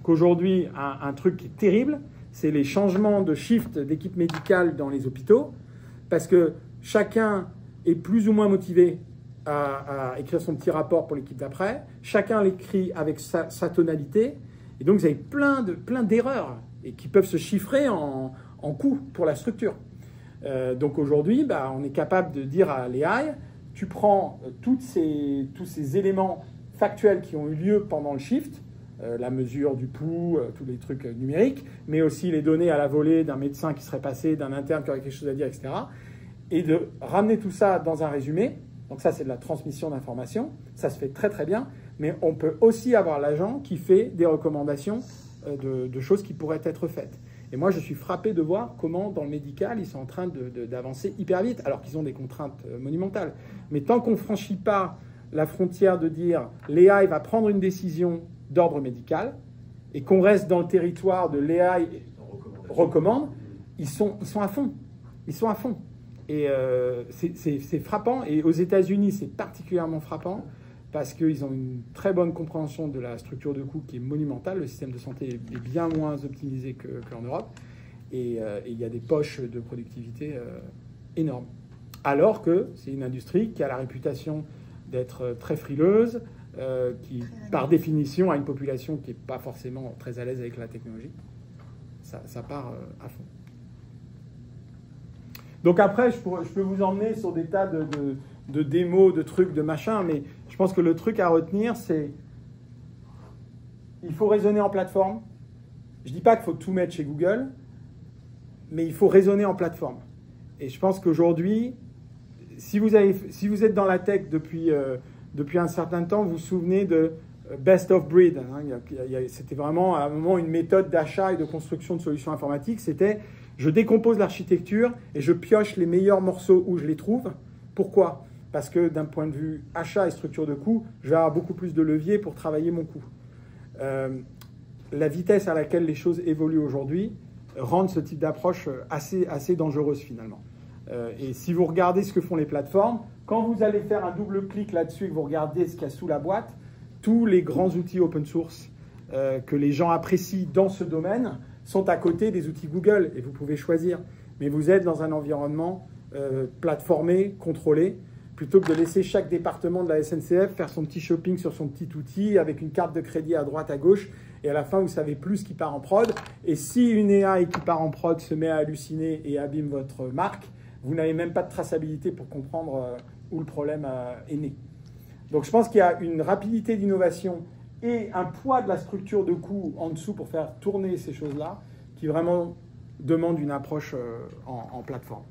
Aujourd'hui, un truc qui est terrible, c'est les changements de shift d'équipe médicale dans les hôpitaux, parce que chacun est plus ou moins motivé à écrire son petit rapport pour l'équipe d'après. Chacun l'écrit avec sa tonalité. Et donc, vous avez plein d'erreurs et qui peuvent se chiffrer en coûts pour la structure. Donc, aujourd'hui, bah, on est capable de dire à l'AI, tu prends tous ces éléments factuels qui ont eu lieu pendant le shift, la mesure du pouls, tous les trucs numériques, mais aussi les données à la volée d'un médecin qui serait passé, d'un interne qui aurait quelque chose à dire, etc. Et de ramener tout ça dans un résumé. Donc ça, c'est de la transmission d'informations. Ça se fait très, très bien. Mais on peut aussi avoir l'agent qui fait des recommandations de choses qui pourraient être faites. Et moi, je suis frappé de voir comment, dans le médical, ils sont en train d'avancer hyper vite, alors qu'ils ont des contraintes monumentales. Mais tant qu'on ne franchit pas la frontière de dire l'AI va prendre une décision d'ordre médical et qu'on reste dans le territoire de l'AI recommande, ils sont à fond. Ils sont à fond. Et c'est frappant. Et aux États-Unis, c'est particulièrement frappant parce qu'ils ont une très bonne compréhension de la structure de coût qui est monumentale. Le système de santé est bien moins optimisé qu'en Europe. Et il y a des poches de productivité énormes. Alors que c'est une industrie qui a la réputation d'être très frileuse, qui, par définition, a une population qui n'est pas forcément très à l'aise avec la technologie. Ça part à fond. Donc après, je peux vous emmener sur des tas de démos, de trucs, de machins, mais je pense que le truc à retenir, c'est il faut raisonner en plateforme. Je ne dis pas qu'il faut tout mettre chez Google, mais il faut raisonner en plateforme. Et je pense qu'aujourd'hui, si vous êtes dans la tech depuis un certain temps, vous vous souvenez de best of breed. Hein, c'était vraiment à un moment une méthode d'achat et de construction de solutions informatiques. C'était je décompose l'architecture et je pioche les meilleurs morceaux où je les trouve. Pourquoi? Parce que d'un point de vue achat et structure de coût, je vais avoir beaucoup plus de leviers pour travailler mon coût. La vitesse à laquelle les choses évoluent aujourd'hui rend ce type d'approche assez dangereuse finalement. Et si vous regardez ce que font les plateformes, quand vous allez faire un double clic là-dessus et que vous regardez ce qu'il y a sous la boîte, tous les grands outils open source que les gens apprécient dans ce domaine sont à côté des outils Google et vous pouvez choisir. Mais vous êtes dans un environnement plateformé, contrôlé, plutôt que de laisser chaque département de la SNCF faire son petit shopping sur son petit outil avec une carte de crédit à droite, à gauche, et à la fin, vous savez plus ce qui part en prod. Et si une AI qui part en prod se met à halluciner et abîme votre marque, vous n'avez même pas de traçabilité pour comprendre où le problème est né. Donc je pense qu'il y a une rapidité d'innovation et un poids de la structure de coût en dessous pour faire tourner ces choses-là qui vraiment demandent une approche en plateforme.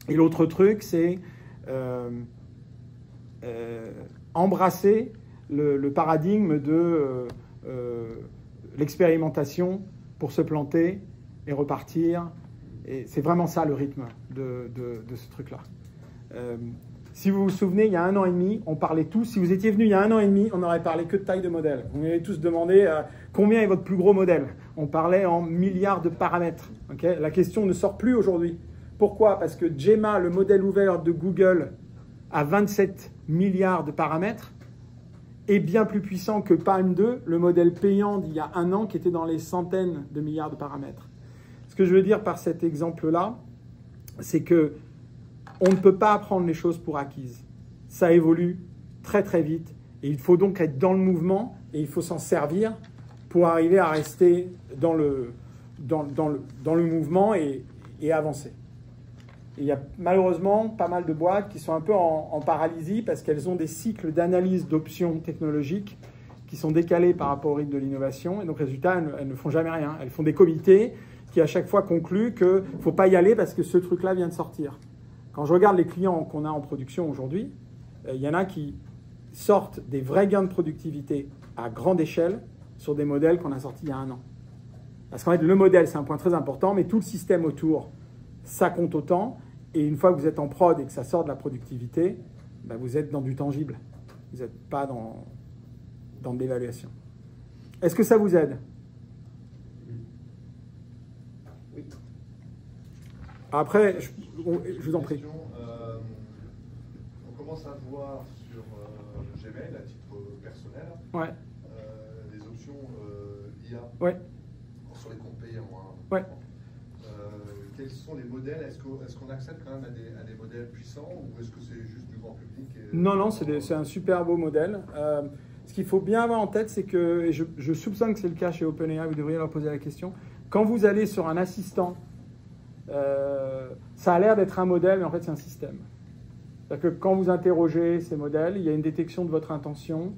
Et l'autre truc, c'est embrasser le paradigme de l'expérimentation pour se planter et repartir. Et c'est vraiment ça le rythme de ce truc-là. Si vous vous souvenez, il y a 1 an et demi, on parlait tous. Si vous étiez venu il y a 1 an et demi, on n'aurait parlé que de taille de modèle. Vous m'avez tous demandé combien est votre plus gros modèle. On parlait en milliards de paramètres. Okay, la question ne sort plus aujourd'hui. Pourquoi? Parce que Gemma, le modèle ouvert de Google, a 27 milliards de paramètres, est bien plus puissant que Palm 2, le modèle payant d'il y a 1 an, qui était dans les centaines de milliards de paramètres. Ce que je veux dire par cet exemple-là, c'est que on ne peut pas apprendre les choses pour acquises. Ça évolue très très vite et il faut donc être dans le mouvement et il faut s'en servir pour arriver à rester dans le mouvement et avancer. Et il y a malheureusement pas mal de boîtes qui sont un peu en paralysie parce qu'elles ont des cycles d'analyse d'options technologiques qui sont décalés par rapport au rythme de l'innovation et donc résultat, elles ne font jamais rien. Elles font des comités qui à chaque fois concluent qu'il ne faut pas y aller parce que ce truc-là vient de sortir. Quand je regarde les clients qu'on a en production aujourd'hui, il y en a qui sortent des vrais gains de productivité à grande échelle sur des modèles qu'on a sortis il y a 1 an. Parce qu'en fait, le modèle, c'est un point très important, mais tout le système autour, ça compte autant. Et une fois que vous êtes en prod et que ça sort de la productivité, ben vous êtes dans du tangible. Vous n'êtes pas dans de l'évaluation. Est-ce que ça vous aide? Oui. Après, je vous en prie. On commence à voir sur Gmail, à titre personnel, ouais. Des options IA ouais. sur les comptes payants. Hein. Ouais. Quels sont les modèles? Est-ce qu'on accède quand même à des modèles puissants ou est-ce que c'est juste du grand public Non, c'est un super beau modèle. Ce qu'il faut bien avoir en tête, c'est que, et je soupçonne que c'est le cas chez OpenAI, vous devriez leur poser la question, quand vous allez sur un assistant, ça a l'air d'être un modèle, mais en fait c'est un système. C'est-à-dire que quand vous interrogez ces modèles, il y a une détection de votre intention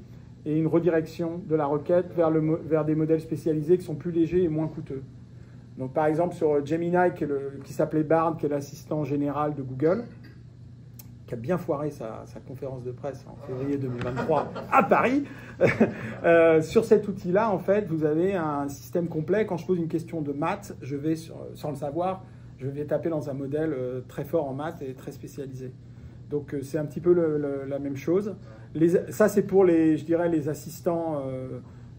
et une redirection de la requête vers des modèles spécialisés qui sont plus légers et moins coûteux. Donc par exemple sur Gemini, qui s'appelait Bard, qui est l'assistant général de Google, qui a bien foiré sa conférence de presse en février 2023 à Paris. Sur cet outil-là, en fait, vous avez un système complet. Quand je pose une question de maths, je vais, sans le savoir, je vais taper dans un modèle très fort en maths et très spécialisé. Donc c'est un petit peu la même chose. Ça, c'est pour je dirais, les assistants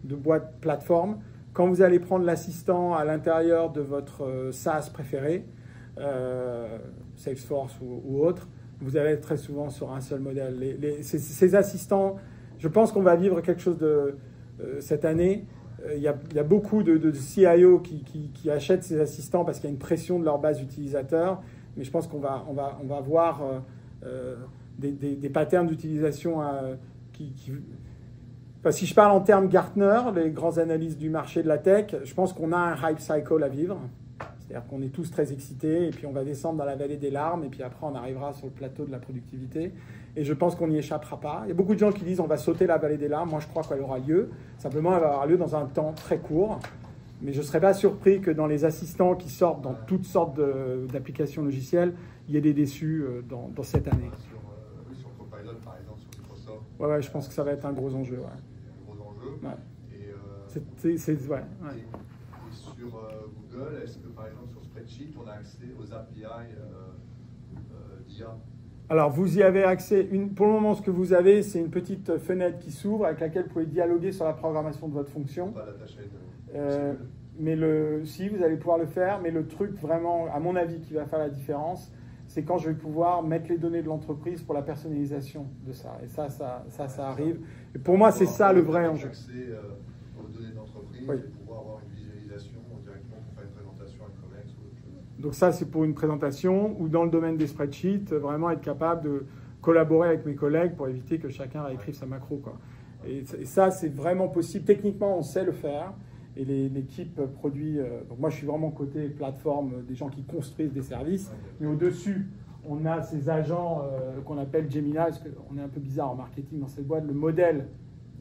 de boîte plateforme. Quand vous allez prendre l'assistant à l'intérieur de votre SaaS préféré, Salesforce ou autre, vous allez être très souvent sur un seul modèle. Ces assistants, je pense qu'on va vivre quelque chose de cette année. Il y a beaucoup de CIO qui achètent ces assistants parce qu'il y a une pression de leur base utilisateurs. Mais je pense qu'on va voir des patterns d'utilisation Enfin, si je parle en termes Gartner, les grands analystes du marché de la tech, je pense qu'on a un hype cycle à vivre. C'est-à-dire qu'on est tous très excités et puis on va descendre dans la vallée des larmes et puis après on arrivera sur le plateau de la productivité. Et je pense qu'on n'y échappera pas. Il y a beaucoup de gens qui disent on va sauter la vallée des larmes. Moi, je crois qu'elle aura lieu. Simplement, elle va avoir lieu dans un temps très court. Mais je ne serais pas surpris que dans les assistants qui sortent dans toutes sortes d'applications logicielles, il y ait des déçus dans cette année. Sur Copilot, par exemple, sur Microsoft. Ouais, je pense que ça va être un gros enjeu. Ouais. Un gros enjeu. Ouais. Et, et sur Google, est-ce que, par exemple, sur Spreadsheet, on a accès aux API d'IA? Alors, vous y avez accès. Pour le moment, ce que vous avez, c'est une petite fenêtre qui s'ouvre avec laquelle vous pouvez dialoguer sur la programmation de votre fonction. Pas l'attacher Mais si, vous allez pouvoir le faire. Mais le truc vraiment, à mon avis, qui va faire la différence, c'est quand je vais pouvoir mettre les données de l'entreprise pour la personnalisation de ça. Et ça arrive. Et pour moi, c'est ça le vrai enjeu. Accès aux données d'entreprise Oui. et pouvoir avoir une visualisation directement pour faire une présentation à Comex ou autre chose. Donc ça, c'est pour une présentation ou dans le domaine des spreadsheets, vraiment être capable de collaborer avec mes collègues pour éviter que chacun réécrive sa macro, quoi. Et ça, c'est vraiment possible. Techniquement, on sait le faire. Et l'équipe produit... donc moi, je suis vraiment côté plateforme, des gens qui construisent des services. Mais au-dessus, on a ces agents qu'on appelle Gemini, parce qu'on est un peu bizarre en marketing dans cette boîte. Le modèle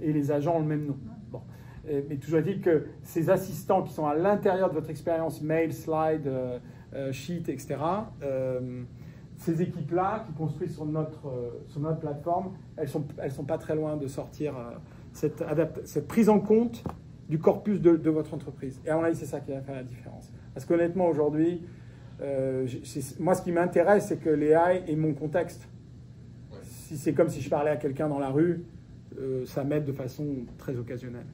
et les agents ont le même nom. Bon. Mais toujours est-il que ces assistants qui sont à l'intérieur de votre expérience, mail, slide, sheet, etc., ces équipes-là qui construisent sur notre plateforme, elles sont pas très loin de sortir cette prise en compte du corpus de votre entreprise. Et à mon avis, c'est ça qui va faire la différence. Parce qu'honnêtement, aujourd'hui, moi, ce qui m'intéresse, c'est que l'AI ait mon contexte. Ouais. Si c'est comme si je parlais à quelqu'un dans la rue, ça m'aide de façon très occasionnelle.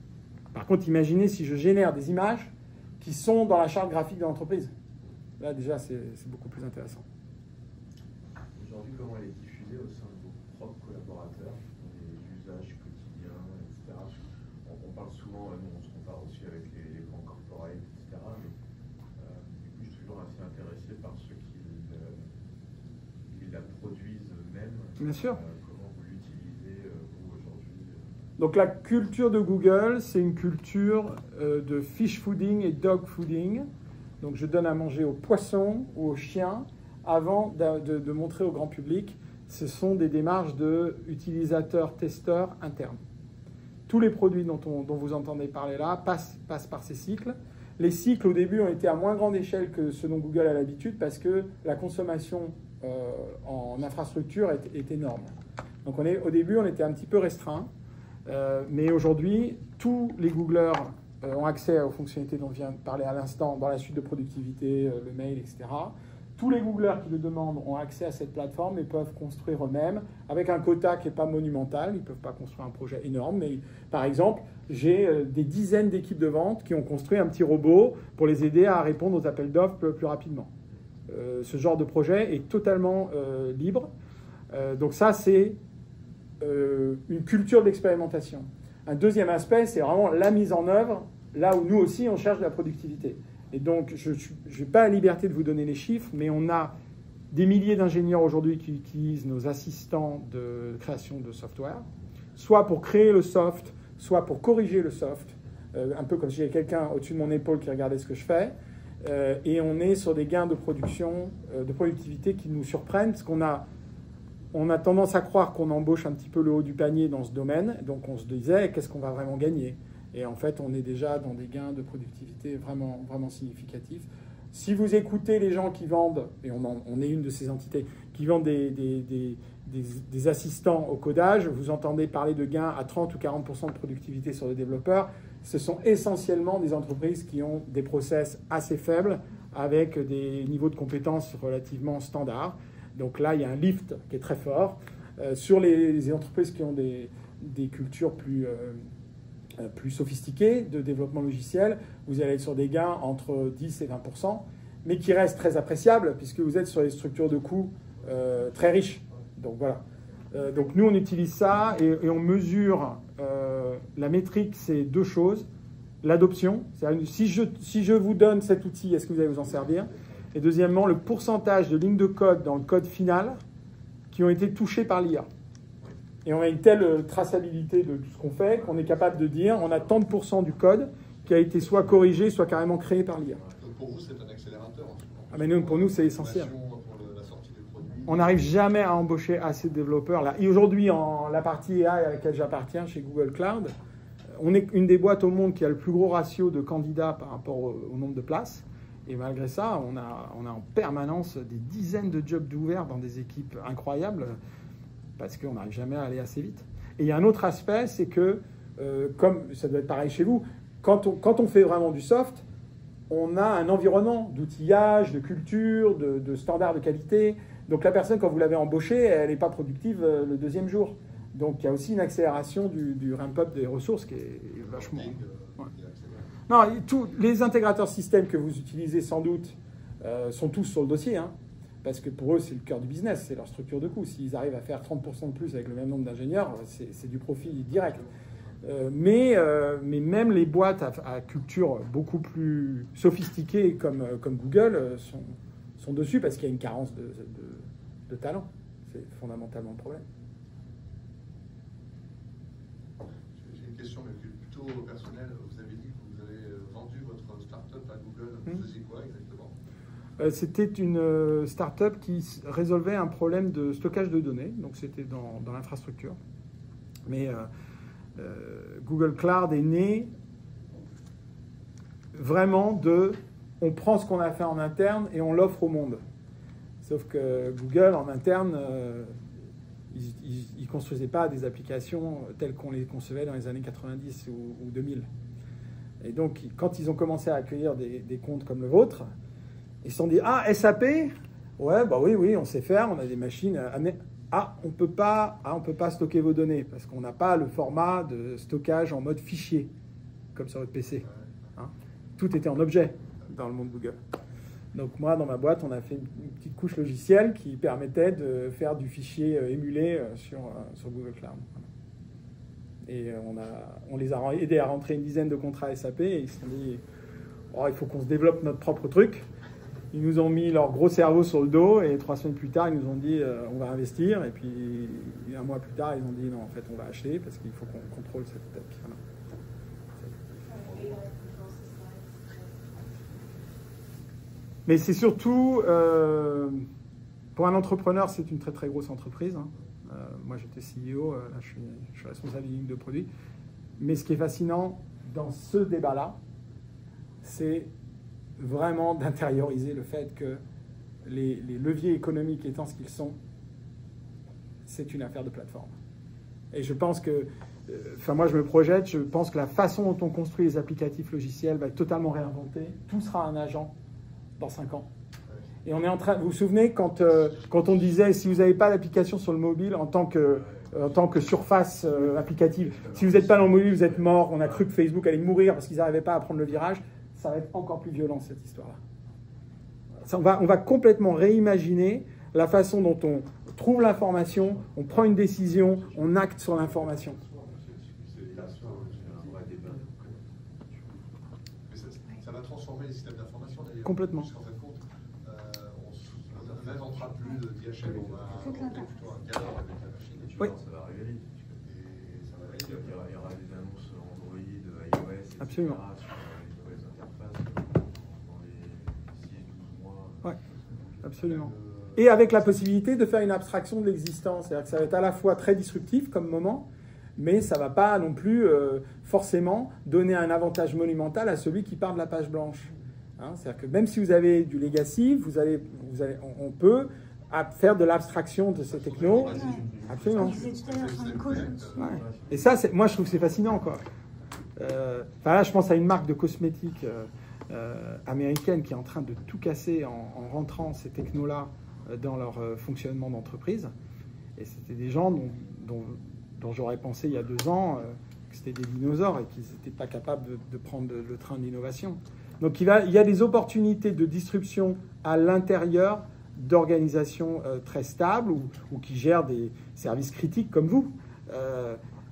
Par contre, imaginez si je génère des images qui sont dans la charte graphique de l'entreprise. Là, déjà, c'est beaucoup plus intéressant. Aujourd'hui, comment elle est diffusée au sein de vos propres collaborateurs, les usages quotidiens, etc. On parle souvent, nous, on se compare aussi avec les grands corporates, etc. Mais du coup, je suis toujours assez intéressé par ceux qui la produisent eux-mêmes. Bien sûr. Comment vous l'utilisez, vous, aujourd'hui? Donc la culture de Google, c'est une culture de fish fooding et dog fooding. Donc je donne à manger aux poissons ou aux chiens avant de montrer au grand public. Ce sont des démarches d'utilisateurs, testeurs internes. Tous les produits dont vous entendez parler là passent par ces cycles. Les cycles, au début, ont été à moins grande échelle que ce dont Google a l'habitude parce que la consommation en infrastructure est énorme. Donc au début, on était un petit peu restreint. Mais aujourd'hui, tous les Googlers ont accès aux fonctionnalités dont je viens de parler à l'instant dans la suite de productivité, le mail, etc. Tous les Googlers qui le demandent ont accès à cette plateforme et peuvent construire eux-mêmes avec un quota qui n'est pas monumental. Ils ne peuvent pas construire un projet énorme. Mais par exemple, j'ai des dizaines d'équipes de vente qui ont construit un petit robot pour les aider à répondre aux appels d'offres plus rapidement. Ce genre de projet est totalement libre. Donc ça, c'est une culture d'expérimentation. Un deuxième aspect, c'est vraiment la mise en œuvre, là où nous aussi, on cherche de la productivité. Et donc, je n'ai pas la liberté de vous donner les chiffres, mais on a des milliers d'ingénieurs aujourd'hui qui utilisent nos assistants de création de software, soit pour créer le soft, soit pour corriger le soft, un peu comme si j'avais quelqu'un au-dessus de mon épaule qui regardait ce que je fais. Et on est sur des gains de production, de productivité qui nous surprennent, parce qu'on a tendance à croire qu'on embauche un petit peu le haut du panier dans ce domaine. Donc on se disait, qu'est-ce qu'on va vraiment gagner? Et en fait, on est déjà dans des gains de productivité vraiment, vraiment significatifs. Si vous écoutez les gens qui vendent, et on est une de ces entités, qui vendent des assistants au codage, vous entendez parler de gains à 30 ou 40% de productivité sur les développeurs. Ce sont essentiellement des entreprises qui ont des process assez faibles avec des niveaux de compétences relativement standards. Donc là, il y a un lift qui est très fort. Sur les entreprises qui ont des cultures plus sophistiquées de développement logiciel, vous allez être sur des gains entre 10 et 20%. mais qui reste très appréciable puisque vous êtes sur des structures de coûts très riches. Donc voilà. Donc nous, on utilise ça et on mesure la métrique, c'est deux choses. L'adoption, si je vous donne cet outil, est-ce que vous allez vous en servir? Et deuxièmement, le pourcentage de lignes de code dans le code final qui ont été touchées par l'IA. Et on a une telle traçabilité de tout ce qu'on fait qu'on est capable de dire on a tant de pourcents du code qui a été soit corrigé, soit carrément créé par l'IA. Donc pour vous, c'est un accélérateur. Ah mais nous, pour nous, c'est essentiel. On n'arrive jamais à embaucher assez de développeurs. Là. Et aujourd'hui, la partie AI à laquelle j'appartiens chez Google Cloud, on est une des boîtes au monde qui a le plus gros ratio de candidats par rapport au nombre de places. Et malgré ça, on a en permanence des dizaines de jobs ouverts dans des équipes incroyables parce qu'on n'arrive jamais à aller assez vite. Et il y a un autre aspect, c'est que, comme ça doit être pareil chez vous, quand on fait vraiment du soft, on a un environnement d'outillage, de culture, de standards de qualité. Donc la personne, quand vous l'avez embauchée, elle n'est pas productive le deuxième jour. Donc il y a aussi une accélération du ramp-up des ressources qui est vachement... Ouais. Non, tous les intégrateurs système que vous utilisez sans doute sont tous sur le dossier, hein, parce que pour eux, c'est le cœur du business, c'est leur structure de coût. S'ils arrivent à faire 30% de plus avec le même nombre d'ingénieurs, c'est du profit direct. Mais même les boîtes à culture beaucoup plus sophistiquées comme Google sont dessus parce qu'il y a une carence de talent. C'est fondamentalement le problème. J'ai une question, mais plutôt personnelle. Vous avez dit que vous avez vendu votre start-up à Google. Vous faisiez quoi exactement? C'était une start-up qui résolvait un problème de stockage de données. Donc c'était dans l'infrastructure. Mais Google Cloud est né vraiment on prend ce qu'on a fait en interne et on l'offre au monde. Sauf que Google, en interne, ils ne construisaient pas des applications telles qu'on les concevait dans les années 90 ou 2000. Et donc, quand ils ont commencé à accueillir des comptes comme le vôtre, ils se sont dit « Ah, SAP? Ouais, bah oui, on sait faire, on a des machines. On peut pas stocker vos données parce qu'on n'a pas le format de stockage en mode fichier, comme sur votre PC. Hein. Tout était en objet dans le monde Google. Donc moi, dans ma boîte, on a fait une petite couche logicielle qui permettait de faire du fichier émulé sur Google Cloud. Et on les a aidés à rentrer une dizaine de contrats SAP et ils se sont dit oh, il faut qu'on se développe notre propre truc. Ils nous ont mis leur gros cerveau sur le dos et 3 semaines plus tard, ils nous ont dit on va investir. Et puis 1 mois plus tard, ils ont dit non, en fait, on va acheter parce qu'il faut qu'on contrôle cette tech. Voilà. Mais c'est surtout, pour un entrepreneur, c'est une très très grosse entreprise. Hein. Moi, j'étais CEO, là, je suis responsable d'une ligne de produits. Mais ce qui est fascinant dans ce débat-là, c'est vraiment d'intérioriser le fait que les leviers économiques étant ce qu'ils sont, c'est une affaire de plateforme. Et je pense que, moi je me projette, je pense que la façon dont on construit les applicatifs logiciels va être totalement réinventée. Tout sera un agent dans 5 ans. Et on est en train, vous vous souvenez quand on disait si vous n'avez pas d'application sur le mobile en tant que surface applicative, si vous n'êtes pas dans le mobile, vous êtes mort. On a cru que Facebook allait mourir parce qu'ils n'arrivaient pas à prendre le virage. Ça va être encore plus violent cette histoire-là. On va complètement réimaginer la façon dont on trouve l'information, on prend une décision, on acte sur l'information. Ça va transformer les systèmes d'information d'ailleurs. Complètement. Parce qu'en fait, on n'inventera plus d'IHL, on va plutôt un cadre avec la machine. Oui. Ça va arriver vite. Et ça va vite. Il y aura des annonces Android, iOS, etc. Absolument. Sur les interfaces dans les 6-12 mois. Oui, absolument. Et avec la possibilité de faire une abstraction de l'existence. C'est-à-dire que ça va être à la fois très disruptif comme moment, mais ça ne va pas non plus forcément donner un avantage monumental à celui qui part de la page blanche. Hein, c'est-à-dire que même si vous avez du legacy, on peut faire de l'abstraction de ces technos. Absolument. Ouais. Et ça, moi, je trouve que c'est fascinant, quoi. Là, je pense à une marque de cosmétiques américaine qui est en train de tout casser en rentrant ces technos-là dans leur fonctionnement d'entreprise. Et c'était des gens dont j'aurais pensé il y a 2 ans que c'était des dinosaures et qu'ils n'étaient pas capables de prendre le train de l'innovation. Donc il y a des opportunités de disruption à l'intérieur d'organisations très stables ou qui gèrent des services critiques comme vous.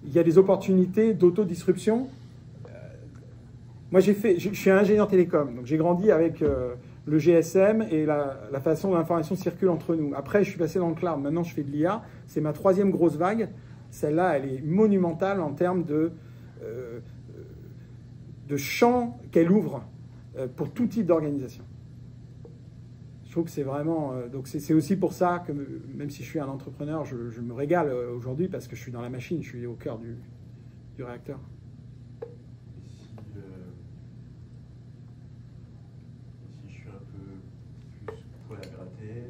Il y a des opportunités d'autodisruption. Moi, je suis ingénieur télécom, donc j'ai grandi avec le GSM et la façon dont l'information circule entre nous. Après, je suis passé dans le cloud. Maintenant, je fais de l'IA. C'est ma 3e grosse vague. Celle-là, elle est monumentale en termes de champ qu'elle ouvre pour tout type d'organisation. Je trouve que c'est vraiment... donc c'est aussi pour ça que, même si je suis un entrepreneur, je me régale aujourd'hui parce que je suis dans la machine, je suis au cœur du réacteur. Si je suis un peu plus poil à gratter,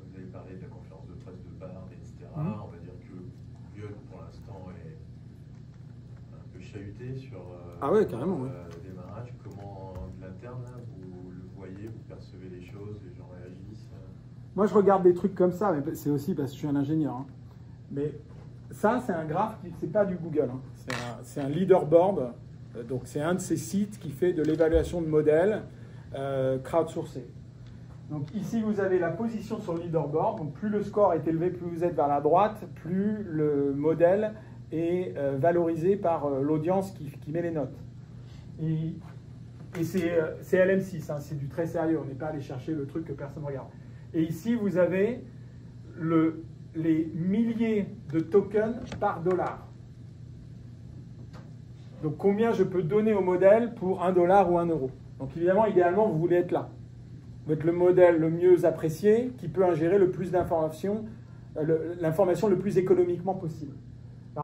vous avez parlé de la conférence de presse de Bard, etc. On va dire que Google, pour l'instant, est un peu chahuté sur ouais, carrément, le démarrage. Comment, de l'interne, vous le voyez, vous percevez les choses, les gens réagissent? Moi, je regarde des trucs comme ça, mais c'est aussi parce que je suis un ingénieur. Hein. Mais ça, c'est un graphe, c'est pas du Google. Hein. C'est un leaderboard. Donc, c'est un de ces sites qui fait de l'évaluation de modèles crowdsourcés. Donc, ici, vous avez la position sur le leaderboard. Donc, plus le score est élevé, plus vous êtes vers la droite, plus le modèle est valorisé par l'audience qui met les notes. Et c'est LM6, hein, c'est du très sérieux. On n'est pas allé chercher le truc que personne ne regarde. Et ici, vous avez les milliers de tokens par dollar. Donc, combien je peux donner au modèle pour 1 dollar ou 1 euro. Donc, évidemment, idéalement, vous voulez être là. Vous êtes le modèle le mieux apprécié qui peut ingérer le plus d'informations, l'information le plus économiquement possible.